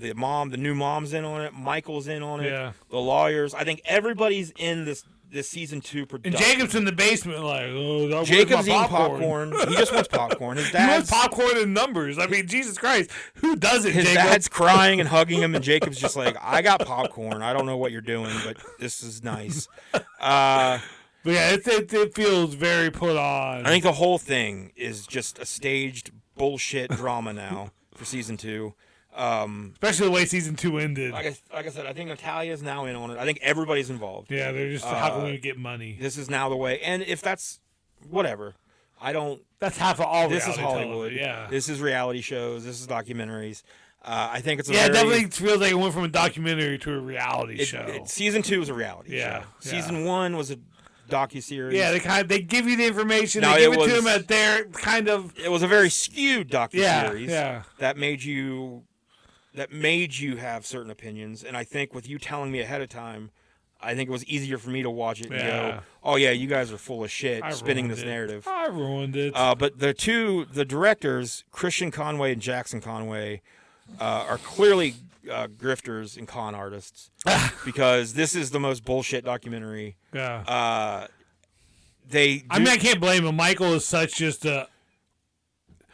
new mom's in on it. Michael's in on it. Yeah. The lawyers. I think everybody's in this season 2 production. And Jacob's in the basement like, oh, Jacob's eating popcorn. He just wants popcorn. His dad wants popcorn in numbers. I mean, Jesus Christ, who doesn't? His dad's crying and hugging him, and Jacob's just like, I got popcorn. I don't know what you're doing, but this is nice. But yeah, it feels very put on. I think the whole thing is just a staged bullshit drama now for season 2. Especially the way season 2 ended. Like I said, I think Natalia's now in on it. I think everybody's involved. Yeah, they're just how can we get money? This is now the way. And if that's whatever, I don't. That's half of all. This is Hollywood. Yeah, this is reality shows. This is documentaries. I think it's it definitely feels like it went from a documentary to a reality show. Season 2 was a reality show. Season 1 was a docuseries. Yeah, they give you the information. They give it to them at their kind of. It was a very skewed docuseries. Yeah. That made you have certain opinions, and I think with you telling me ahead of time, I think it was easier for me to watch it and go, oh, yeah, you guys are full of shit spinning this narrative. I ruined it. But the directors, Christian Conway and Jackson Conway, are clearly grifters and con artists because this is the most bullshit documentary. Yeah. I can't blame him. Michael is such just a...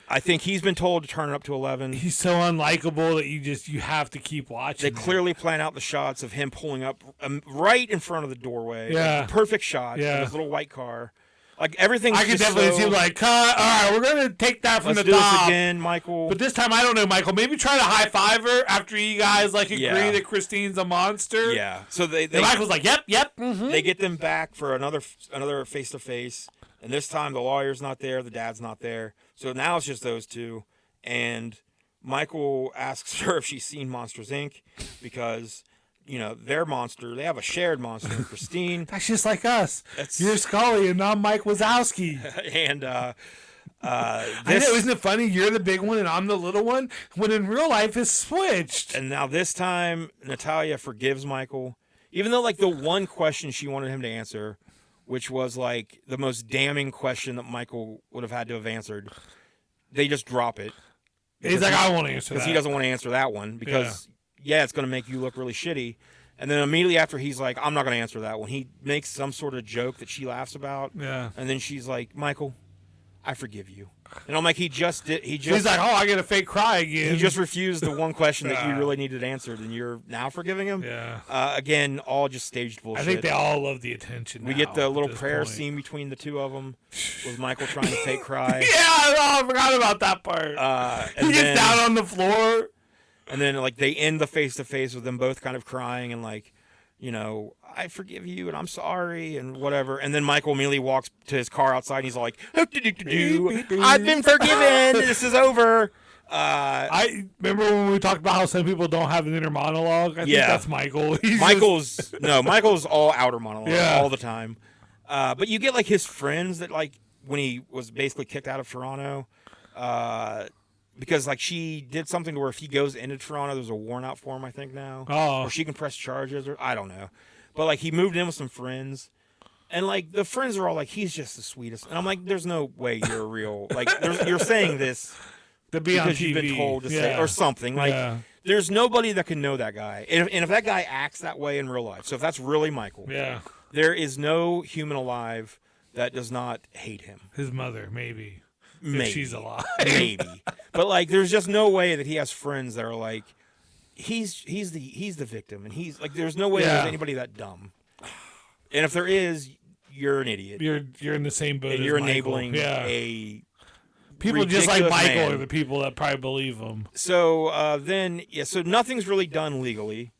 I think he's been told to turn it up to 11. He's so unlikable that you have to keep watching. They clearly plan out the shots of him pulling up right in front of the doorway. Yeah. Like, perfect shot. Yeah. His little white car. Like, everything's I can definitely see, like, cut. All right, we're going to take that from the top. Let's do this again, Michael. But this time, I don't know, Michael. Maybe try to high-five her after you guys, like, agree that Christine's a monster. Yeah. So they Michael's like, yep. Mm-hmm. They get them back for another face-to-face. And this time, the lawyer's not there. The dad's not there. So now it's just those two. And Michael asks her if she's seen Monsters, Inc. because... their monster, they have a shared monster, Christine. That's just like us. You're Scully and I'm Mike Wazowski. And I know, isn't it funny? You're the big one and I'm the little one, when in real life it's switched. And now this time, Natalia forgives Michael, even though, like, the one question she wanted him to answer, which was, like, the most damning question that Michael would have had to have answered, they just drop it. He's like, I won't answer that. Because he doesn't want to answer that one, because... Yeah, it's going to make you look really shitty. And then immediately after, he's like, I'm not going to answer that one. He makes some sort of joke that she laughs about. Yeah. And then she's like, Michael, I forgive you. And I'm like, he's like, oh, I get a fake cry again. He just refused the one question that you really needed answered, and you're now forgiving him? Yeah. Again, all just staged bullshit. I think they all love the attention We get the little prayer scene between the two of them with Michael trying to fake cry. I forgot about that part. He gets down on the floor. And then, like, they end the face-to-face with them both kind of crying and, like, I forgive you and I'm sorry and whatever. And then Michael immediately walks to his car outside and he's like, I've been forgiven. This is over. I remember when we talked about how some people don't have an inner monologue. I think that's Michael. Michael's all outer monologue all the time. But you get, like, his friends that, like, when he was basically kicked out of Toronto, because, like, she did something to where if he goes into Toronto, there's a warrant out for him, I think, now. Oh. Or she can press charges, or I don't know. But, like, he moved in with some friends. And, like, the friends are all like, he's just the sweetest. And I'm like, there's no way you're real. Like, you're saying this to be on because TV. You've been told to say, or something. Like, there's nobody that can know that guy. And if that guy acts that way in real life, so if that's really Michael, there is no human alive that does not hate him. His mother, maybe. Maybe. If she's alive. Maybe. But, like, there's just no way that he has friends that are like, he's the victim, and he's like, there's no way there's anybody that dumb. And if there is, you're an idiot. You're in the same boat. And you're enabling a people just like Michael are the people that probably believe him. So so nothing's really done legally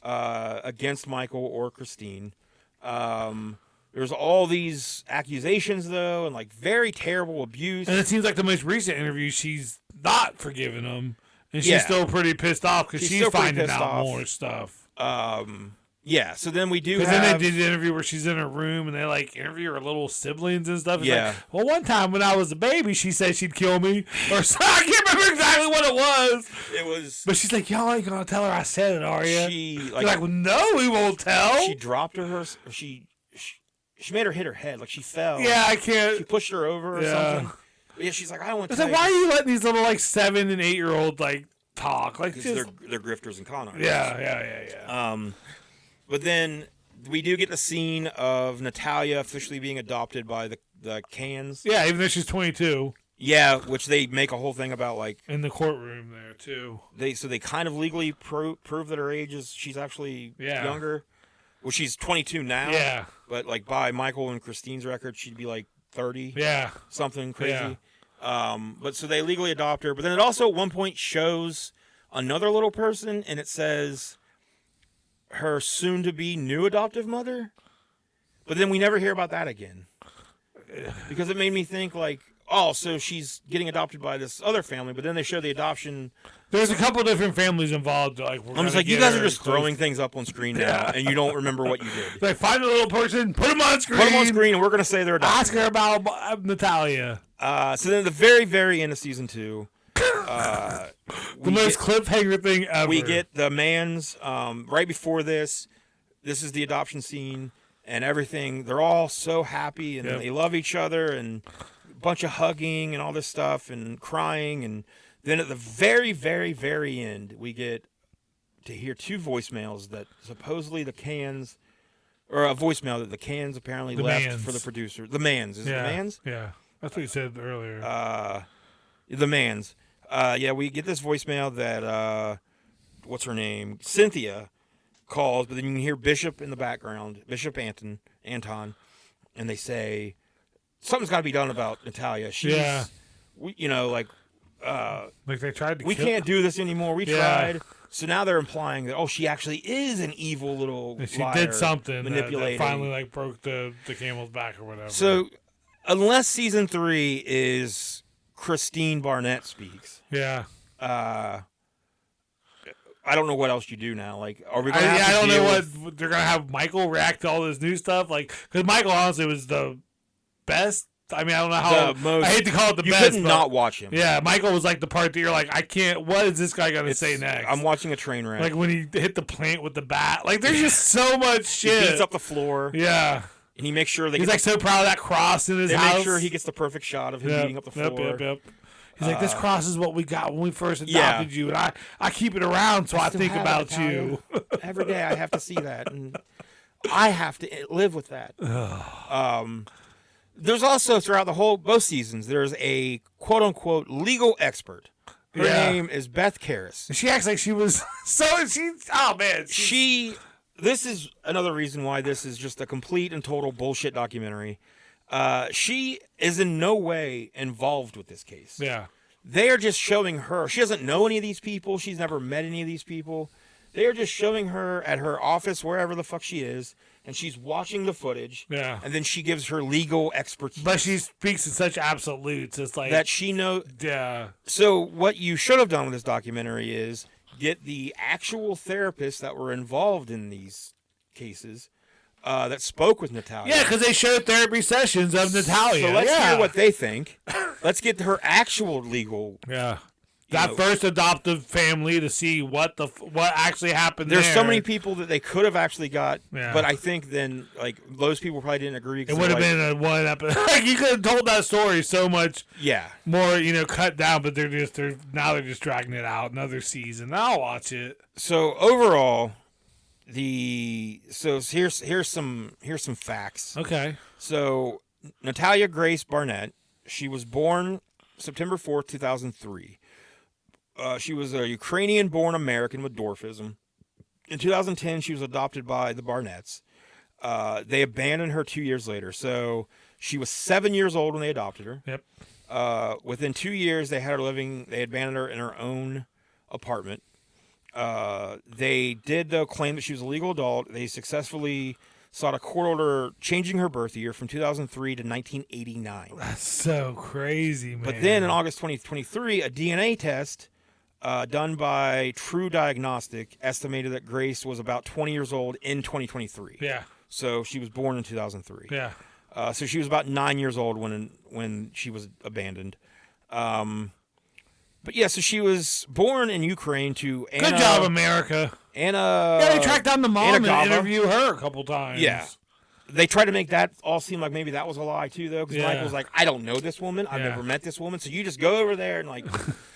against Michael or Christine. There's all these accusations, though, and, like, very terrible abuse. And it seems like the most recent interview, she's not forgiving him. And she's still pretty pissed off because she's finding out more stuff. So then we do Because then they did an interview where she's in her room and they, like, interview her little siblings and stuff. It's like, well, one time when I was a baby, she said she'd kill me. Or so, I can't remember exactly what it was. It was... But she's like, y'all ain't going to tell her I said it, are you? She's like, well, no, we won't tell. She dropped her... She made her hit her head. Like, she fell. Yeah, I can't... She pushed her over or something. But yeah, she's like, I don't want to. It's like, why are you letting these little, like, 7 and 8 year olds, like, talk? Like, because they're grifters and con artists. Yeah. But then we do get the scene of Natalia officially being adopted by the Cans. Yeah, even though she's 22. Yeah, which they make a whole thing about, like, in the courtroom there too. They kind of legally prove that her age is she's actually younger. Well, she's 22 now. Yeah. But, like, by Michael and Christine's record, she'd be, like, 30. Yeah. Something crazy. Yeah. But so they legally adopt her. But then it also at one point shows another little person, and it says her soon-to-be new adoptive mother. But then we never hear about that again. Because it made me think, like, oh, so she's getting adopted by this other family, but then they show the adoption. There's a couple different families involved. Like, I'm just like, you guys are just throwing things up on screen now, and you don't remember what you did. Like, find a little person, put them on screen. Put them on screen, and we're going to say they're adopted. Ask her about Natalia. So then at the very, very end of season 2, the most cliffhanger thing ever. We get the Mans, right before this, this is the adoption scene and everything. They're all so happy and they love each other and a bunch of hugging and all this stuff and crying. And then at the very, very, very end, we get to hear 2 voicemails that supposedly the Cans, or a voicemail that the Cans apparently left for the producer. The Mans. Is it the Mans? Yeah. That's what you said earlier. The Mans. We get this voicemail that, what's her name? Cynthia calls, but then you can hear Bishop in the background, Bishop Anton, and they say, something's got to be done about Natalia. She's, they tried to we can't do this anymore. We tried. So now they're implying that, she actually is an evil little she liar, did something manipulating. That finally broke the camel's back or whatever. So unless season 3 is Christine Barnett speaks, I don't know what else you do now. Like, are we going to have to I don't know what they're going to have Michael react to all this new stuff. Like, because Michael honestly was the best. I mean, I don't know how. I hate to call it the best. You couldn't not watch him. Yeah, Michael was like the part that you're like, I can't. What is this guy going to say next? I'm watching a train wreck. Like when he hit the plant with the bat. Like, there's just so much shit. He beats up the floor. Yeah. And he makes sure he's like so proud of that cross in his house. They make sure he gets the perfect shot of him beating up the floor. Yep. He's like, this cross is what we got when we first adopted you, and I keep it around so I think about you. Every day I have to see that, and I have to live with that. There's also, throughout both seasons, there's a quote-unquote legal expert. Her name is Beth Karras. She acts like she was, this is another reason why this is just a complete and total bullshit documentary. She is in no way involved with this case. Yeah. They are just showing her. She doesn't know any of these people. She's never met any of these people. They are just showing her at her office, wherever the fuck she is, and she's watching the footage. Yeah. And then she gives her legal expertise. But she speaks in such absolutes. It's like. That she knows. Yeah. So what you should have done with this documentary is get the actual therapists that were involved in these cases that spoke with Natalia. Yeah, because they showed therapy sessions of Natalia. So let's hear what they think. Let's get her actual legal. Yeah. That first adoptive family to see what actually happened. There's so many people that they could have actually got, but I think then those people probably didn't agree. It would have been a one episode. You could have told that story so much. Yeah. More, cut down, but they're just dragging it out another season. I'll watch it. So overall, here's some facts. Okay. So Natalia Grace Barnett, she was born September 4th, 2003. She was a Ukrainian-born American with dwarfism. In 2010, she was adopted by the Barnetts. They abandoned her 2 years later. So she was 7 years old when they adopted her. Yep. Within 2 years, they abandoned her in her own apartment. They did, though, claim that she was a legal adult. They successfully sought a court order changing her birth year from 2003 to 1989. That's so crazy, man. But then in August 2023, a DNA test done by True Diagnostic estimated that Grace was about 20 years old in 2023. Yeah. So she was born in 2003. Yeah. So she was about 9 years old when she was abandoned. But yeah, so she was born in Ukraine to Anna. Good job, America. Anna. Yeah, they tracked down the mom and interviewed her a couple times. Yeah. They tried to make that all seem like maybe that was a lie too, though, because Michael's like, I don't know this woman. I've never met this woman. So you just go over there and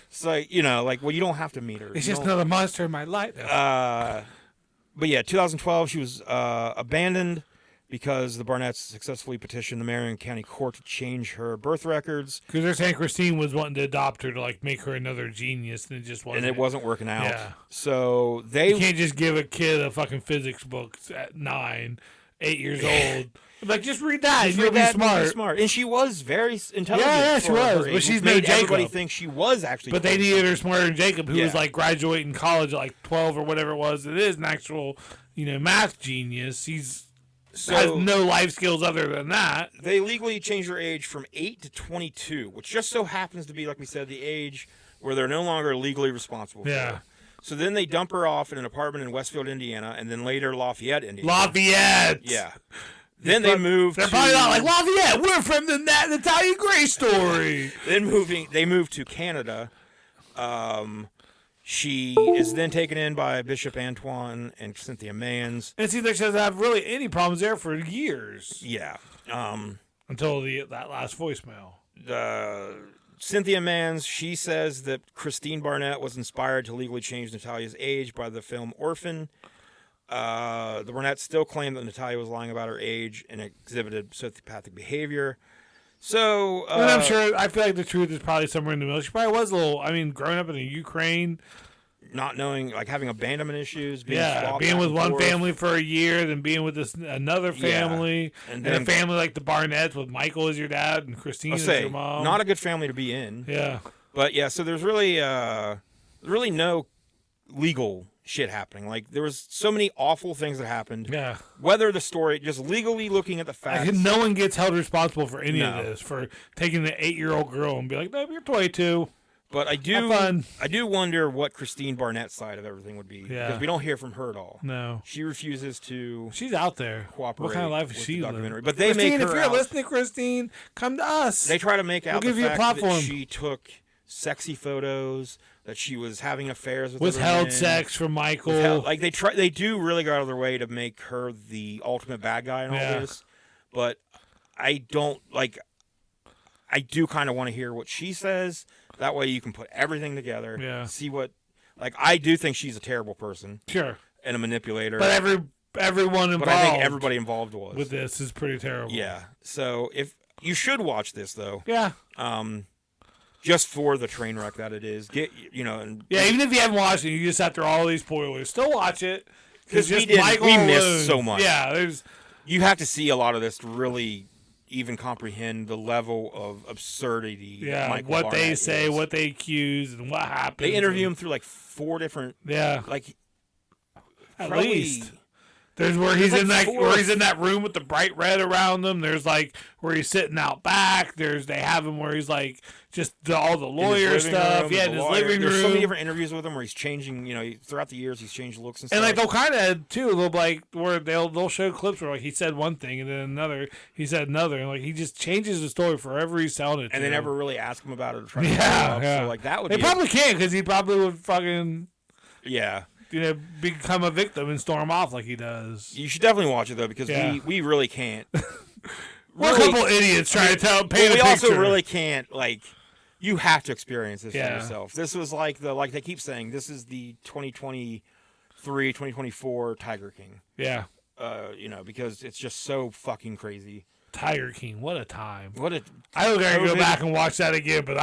it's like, you don't have to meet her. It's just another monster in my life. But yeah, 2012, she was abandoned because the Barnetts successfully petitioned the Marion County Court to change her birth records. Because they're saying Christine was wanting to adopt her to make her another genius, and it just wasn't. And it wasn't working out. Yeah. So you can't just give a kid a fucking physics book at 8 years old. Just read that. You'll be smart. And she was very intelligent. Yeah, she was. But she's made everybody think she was actually. But they needed her smarter than Jacob, who was graduating college at 12 or whatever it was. It is an actual, math genius. He's has no life skills other than that. They legally changed her age from 8 to 22, which just so happens to be, like we said, the age where they're no longer legally responsible for her. So then they dump her off in an apartment in Westfield, Indiana, and then later Lafayette, Indiana. Lafayette! Yeah. Then they moved They're probably not like, Lafayette, we're from the Natalia Grace story. They moved to Canada. She is then taken in by Bishop Antoine and Cynthia Mans. And it seems like she doesn't have really any problems there for years. Yeah. Until that last voicemail. Cynthia Mans, she says that Christine Barnett was inspired to legally change Natalia's age by the film Orphan. The Barnetts still claim that Natalia was lying about her age and exhibited sociopathic behavior. So, and I'm sure, I feel like the truth is probably somewhere in the middle. She probably was a little, growing up in the Ukraine. Not knowing, like having abandonment issues. Being with one family for a year, then being with another family. Yeah. And a family like the Barnetts with Michael as your dad and Christine as your mom. Not a good family to be in. Yeah. But yeah, so there's really no legal shit happening. Like there was so many awful things that happened. Yeah. Whether the story, just legally looking at the facts. Like, no one gets held responsible for any of this, for taking the 8-year-old girl and be like, no, you're 22. But I do wonder what Christine Barnett's side of everything would be. Yeah. Because we don't hear from her at all. No. She refuses to. She's out there. Cooperate. What kind of life is she living? But they Christine, make her if you're listening, Christine, come to us. They try to make out the fact that she took sexy photos, that she was having affairs with withheld sex from Michael. They do really go out of their way to make her the ultimate bad guy in all this. But I do kind of want to hear what she says. That way you can put everything together. Yeah. See what, I do think she's a terrible person. Sure. And a manipulator. But everyone involved. But I think everybody involved was. With this is pretty terrible. Yeah. So if you should watch this though. Yeah. Just for the train wreck that it is. Even if you haven't watched it, you just after all these spoilers, still watch it. Because we missed so much. Yeah. You have to see a lot of this to really even comprehend the level of absurdity. Yeah, Michael what Barnett they say, is. what they accuse, and what happens. They interview him through 4 different. Yeah, at least. There's where he's in that room with the bright red around him. There's where he's sitting out back. They have him where he's just all the lawyer stuff. In his living room. There's so many different interviews with him where he's changing. Throughout the years he's changed looks and stuff. And they'll kind of too. They'll where they'll show clips where he said one thing and then another he said another, and he just changes the story forever he's telling it. And they never really ask him about it or try to So that would. They probably can't because he probably would fucking. Yeah. Become a victim and storm off like he does. You should definitely watch it though, because we really can't. We're a couple idiots trying to paint a picture. Also really can't you have to experience this for yourself. This was like they keep saying, this is the 2023, 2024 Tiger King. Yeah. Because it's just so fucking crazy. Tiger King, what a time! I gotta go back and watch that again. But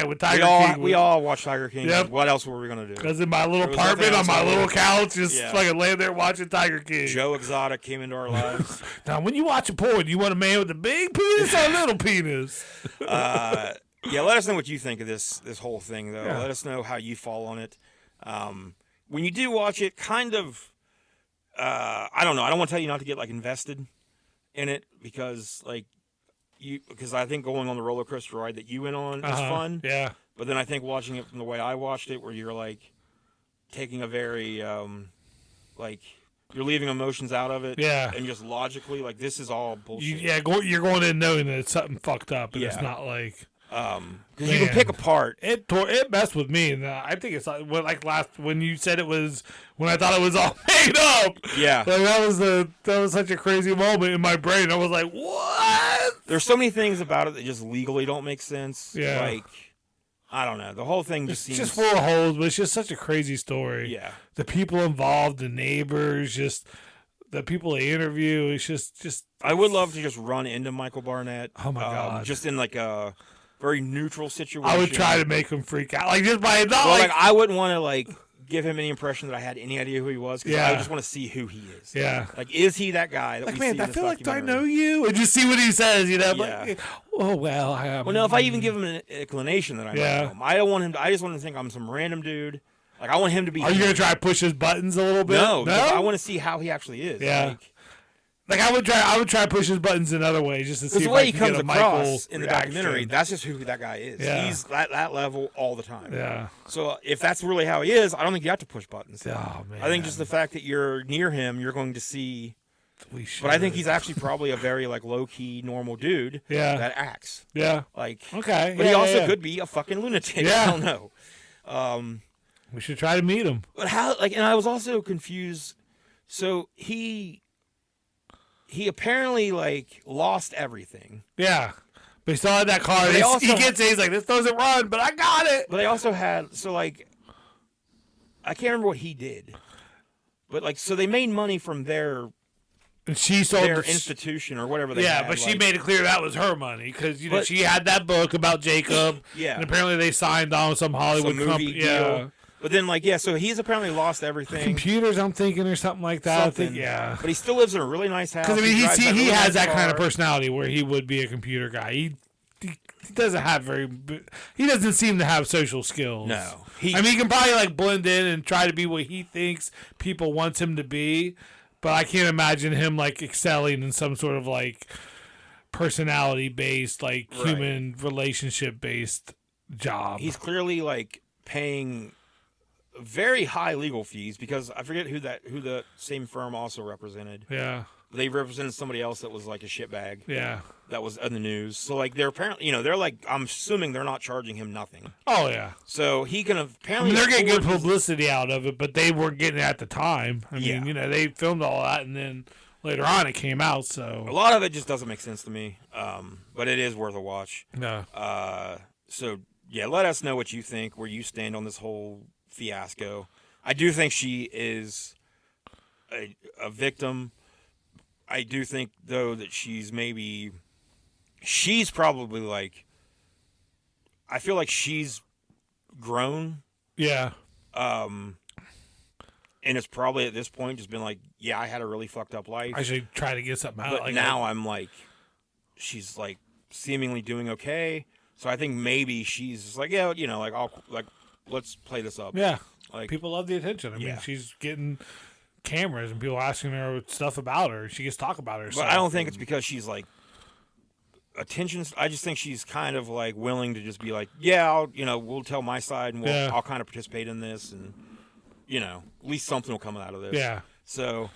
with Tiger King, we all watched Tiger King. Yep. What else were we gonna do? Because in my little apartment on my little couch, just fucking laying there watching Tiger King. Joe Exotic came into our lives. Now, when you watch a porn, you want a man with a big penis or a little penis? Let us know what you think of this whole thing, though. Yeah. Let us know how you fall on it. When you do watch it, kind of, I don't know. I don't want to tell you not to get invested in it because I think going on the roller coaster ride that you went on is fun. Yeah. But then I think watching it from the way I watched it, where you're taking a very you're leaving emotions out of it. Yeah. And just logically this is all bullshit. You're going in knowing that it's something fucked up, and it's not because you can pick apart. It messed with me, and I think it's when you said it was when I thought it was all made up. Yeah, that was such a crazy moment in my brain. I was like, what? There's so many things about it that just legally don't make sense. Yeah, I don't know. The whole thing seems just full of holes, but it's just such a crazy story. Yeah, the people involved, the neighbors, just the people they interview. It's just. I would love to just run into Michael Barnett. Oh my god! Just in a very neutral situation. I would try to make him freak out, just by I wouldn't want to give him any impression that I had any idea who he was. Because I just want to see who he is. Yeah, is he that guy? That we see in I this feel like, do I documentary? know you? And just see what he says. Yeah. Oh well, well, no. If I even give him an inclination that I know him, I don't want him. I just want him to think I'm some random dude. I want him to be. Are you gonna try to push his buttons a little bit? No. I want to see how he actually is. Yeah. I would try to push his buttons in other ways just to see the if way I he can comes get a across Michael in the reaction. documentary. That's just who that guy is. Yeah. He's that level all the time. Yeah. So if that's really how he is, I don't think you have to push buttons. Oh man. I think just the fact that you're near him, you're going to see. But I think he's actually probably a very low key normal dude. Yeah. That acts. Yeah. Okay. But he also could be a fucking lunatic. Yeah. I don't know. We should try to meet him. But how? Like, and I was also confused. So he apparently like lost everything. Yeah. But he still had that car. He gets it. He's like, this doesn't run, but I got it. But they also had, so like, I can't remember what he did. But like, so they made money from their and she sold their institution or whatever they had. Yeah, but she made it clear that was her money because, you know, she had that book about Jacob. Yeah. And apparently they signed on with some Hollywood company. Deal. Yeah. But then, like, yeah, so he's apparently lost everything. Computers, I'm thinking, or something like that. Something. I think, yeah. But he still lives in a really nice house. Because, I mean, he has that car. kind of personality where he would be a computer guy. He doesn't have he doesn't seem to have social skills. No. He can probably, like, blend in and try to be what he thinks people want him to be. But I can't imagine him, like, excelling in some sort of, like, personality-based, like, human relationship-based job. He's clearly, like, paying very high legal fees because I forget who the same firm also represented. Yeah. They represented somebody else that was like a shitbag. Yeah. That was in the news. So like they're apparently, you know, they're like, I'm assuming they're not charging him nothing. Oh yeah. So he can apparently. they're getting good publicity out of it, but they were getting it at the time. I mean, you know, they filmed all that and then later on it came out. So a lot of it just doesn't make sense to me. But it is worth a watch. No. So yeah, let us know what you think, where you stand on this whole fiasco. I do think she is a victim. I do think, though, that she's probably like, I feel like she's grown. Yeah. And it's probably at this point just been like, yeah, I had a really fucked up life. I should try to get something out. But like now I'm like, she's like seemingly doing okay. So I think maybe she's just like, yeah, you know, like let's play this up. Yeah. Like people love the attention. I mean, she's getting cameras and people asking her stuff about her. She gets to talk about herself. But I don't think it's because she's like attention. I just think she's kind of like willing to just be like, yeah, we'll tell my side and I'll kind of participate in this, and at least something will come out of this. Yeah. So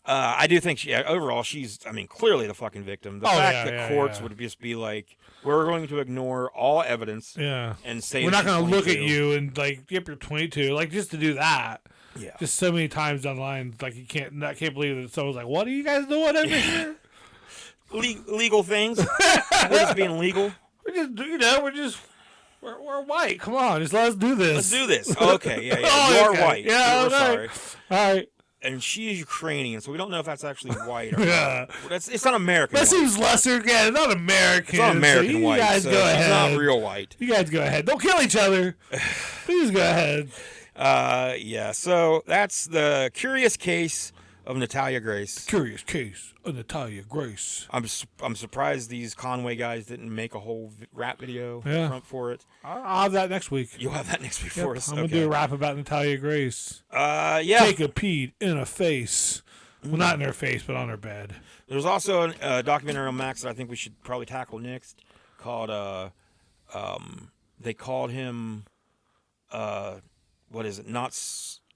I do think overall she's, clearly the fucking victim. The fact that courts would just be like, we're going to ignore all evidence. Yeah. And say we're not going to look at you and like, yep, you're 22. Like, just to do that. Yeah. Just so many times down the line, like I can't believe that someone's like, "What are you guys doing over here?" Legal things. We're just being legal. We're white. Come on, just let us do this. Let's do this. Okay, yeah. You are white. Yeah, we're sorry. All right. And she is Ukrainian, so we don't know if that's actually white or not. It's not American. That white. seems lesser. Yeah, it's not American. It's not American so white. You guys so go ahead. It's not real white. You guys go ahead. Don't kill each other. Please go ahead. Yeah. So that's the curious case of Natalia Grace. Curious case of Natalia Grace. I'm surprised these Conway guys didn't make a whole rap video front for it. I'll have that next week. You'll have that next week for us. I'm gonna do a rap about Natalia Grace. Yeah. Take a pee in her face. Well, not in her face, but on her bed. There's also a documentary on Max that I think we should probably tackle next, called they called him what is it?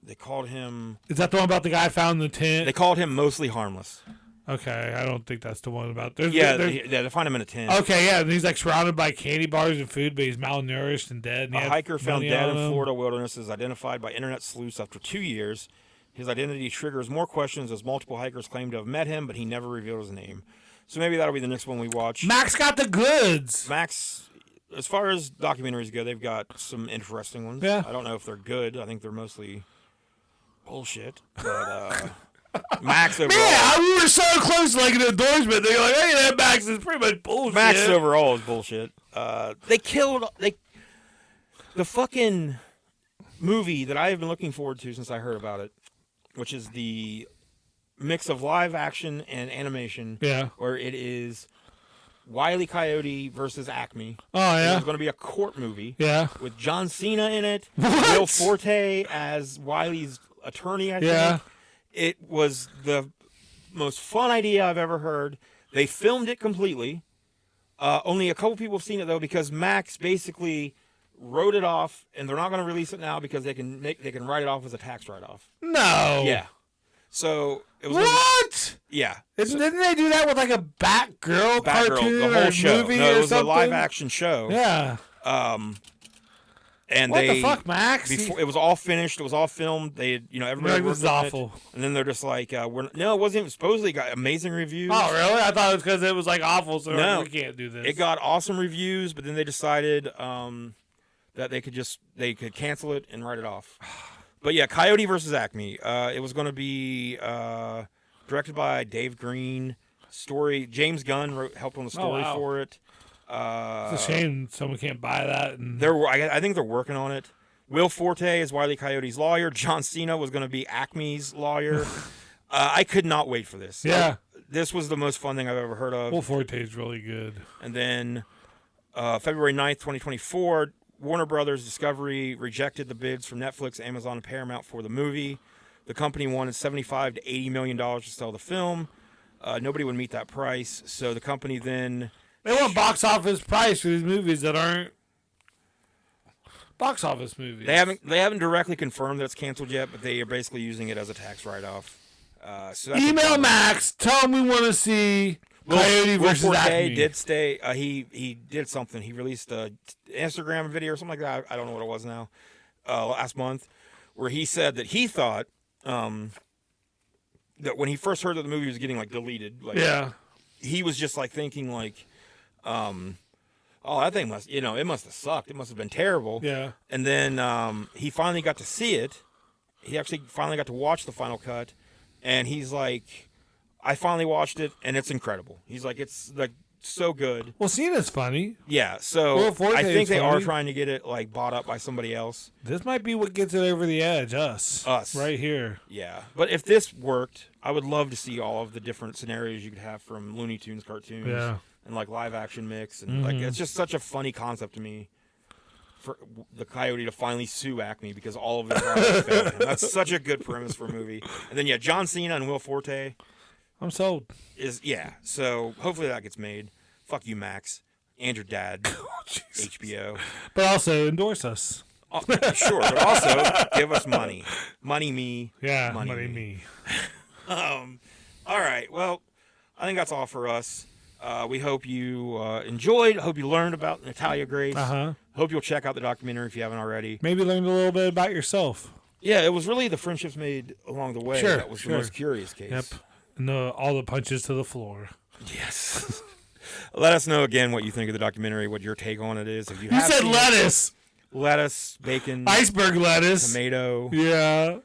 They called him. Is that the one about the guy found in the tent? They called him Mostly Harmless. Okay, I don't think that's the one about. They find him in a tent. Okay, yeah, and he's like surrounded by candy bars and food, but he's malnourished and dead. And a hiker found dead in Florida wilderness is identified by internet sleuths after 2 years. His identity triggers more questions as multiple hikers claim to have met him, but he never revealed his name. So maybe that'll be the next one we watch. Max got the goods. Max, as far as documentaries go, they've got some interesting ones. Yeah. I don't know if they're good. I think they're mostly bullshit. But Max overall. Yeah, we were so close to like an endorsement. They're like, hey, that Max is pretty much bullshit. Max overall is bullshit. They killed the fucking movie that I have been looking forward to since I heard about it, which is the mix of live action and animation. Yeah. Where it is Wile E. Coyote versus Acme. Oh, yeah. It's going to be a court movie. Yeah. With John Cena in it. What? Will Forte as Wiley's attorney, I think. Yeah. It was the most fun idea I've ever heard. They filmed it completely. Only a couple people have seen it, though, because Max basically wrote it off, and they're not going to release it now because they can write it off as a tax write-off. No. Yeah. So it was what? Yeah. Didn't they do that with like a Batgirl cartoon the whole or show. movie no, or it was something? a live action show. Yeah. And what the fuck, Max? Before it was all finished, it was all filmed. They, everybody was awful. And then they're just like, it wasn't even supposedly got amazing reviews. Oh, really? I thought it was because it was like awful, so no, we can't do this. It got awesome reviews, but then they decided that they could cancel it and write it off. But yeah, Coyote versus Acme. It was going to be directed by Dave Green. Story James Gunn helped on the story for it. It's a shame someone can't buy that. And I think they're working on it. Will Forte is Wile E. Coyote's lawyer. John Cena was going to be Acme's lawyer. I could not wait for this. Yeah. This was the most fun thing I've ever heard of. Will Forte is really good. And then February 9th, 2024, Warner Brothers Discovery rejected the bids from Netflix, Amazon, and Paramount for the movie. The company wanted $75 to $80 million to sell the film. Nobody would meet that price, so the company then... They want box office price for these movies that aren't box office movies. They haven't directly confirmed that it's canceled yet, but they are basically using it as a tax write-off. So email Max. Tell him we want to see Coyote versus Acme. Did stay. He did something. He released an Instagram video or something like that. I don't know what it was now. Last month, where he said that he thought that when he first heard that the movie was getting like deleted, he was just like thinking like. That thing must, it must have sucked. It must have been terrible. Yeah. And then he finally got to see it. He actually finally got to watch the final cut, and he's like, I finally watched it, and it's incredible. He's like, it's like so good. Well, seeing it's funny. Yeah. So I think they are trying to get it like bought up by somebody else. This might be what gets it over the edge. Us. Right here. Yeah. But if this worked, I would love to see all of the different scenarios you could have from Looney Tunes cartoons. Yeah. And like live action mix, and like it's just such a funny concept to me for the Coyote to finally sue Acme because all of their products failed him. That's such a good premise for a movie. And then John Cena and Will Forte. I'm sold. So hopefully that gets made. Fuck you, Max, and your dad, HBO. But also endorse us. Sure, but also give us money. Money me. Yeah, money me. All right. Well, I think that's all for us. We hope you enjoyed. Hope you learned about Natalia Grace. Hope you'll check out the documentary if you haven't already. Maybe learned a little bit about yourself. Yeah, it was really the friendships made along the way that was the most curious case. Yep. And all the punches to the floor. Yes. Let us know again what you think of the documentary, what your take on it is. If you said lettuce. Lettuce, bacon. Iceberg lettuce. Tomato. Yeah.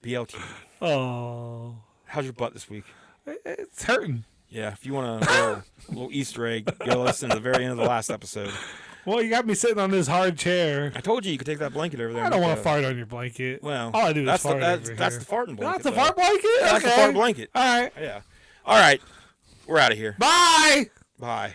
BLT. Oh. How's your butt this week? It's hurting. Yeah, if you want a little Easter egg, go listen to the very end of the last episode. Well, you got me sitting on this hard chair. I told you could take that blanket over there. I don't want to fart on your blanket. Well, all I do is fart that's the farting blanket. That's the fart blanket? Yeah, that's the fart blanket. All right. Yeah. All right. We're out of here. Bye. Bye.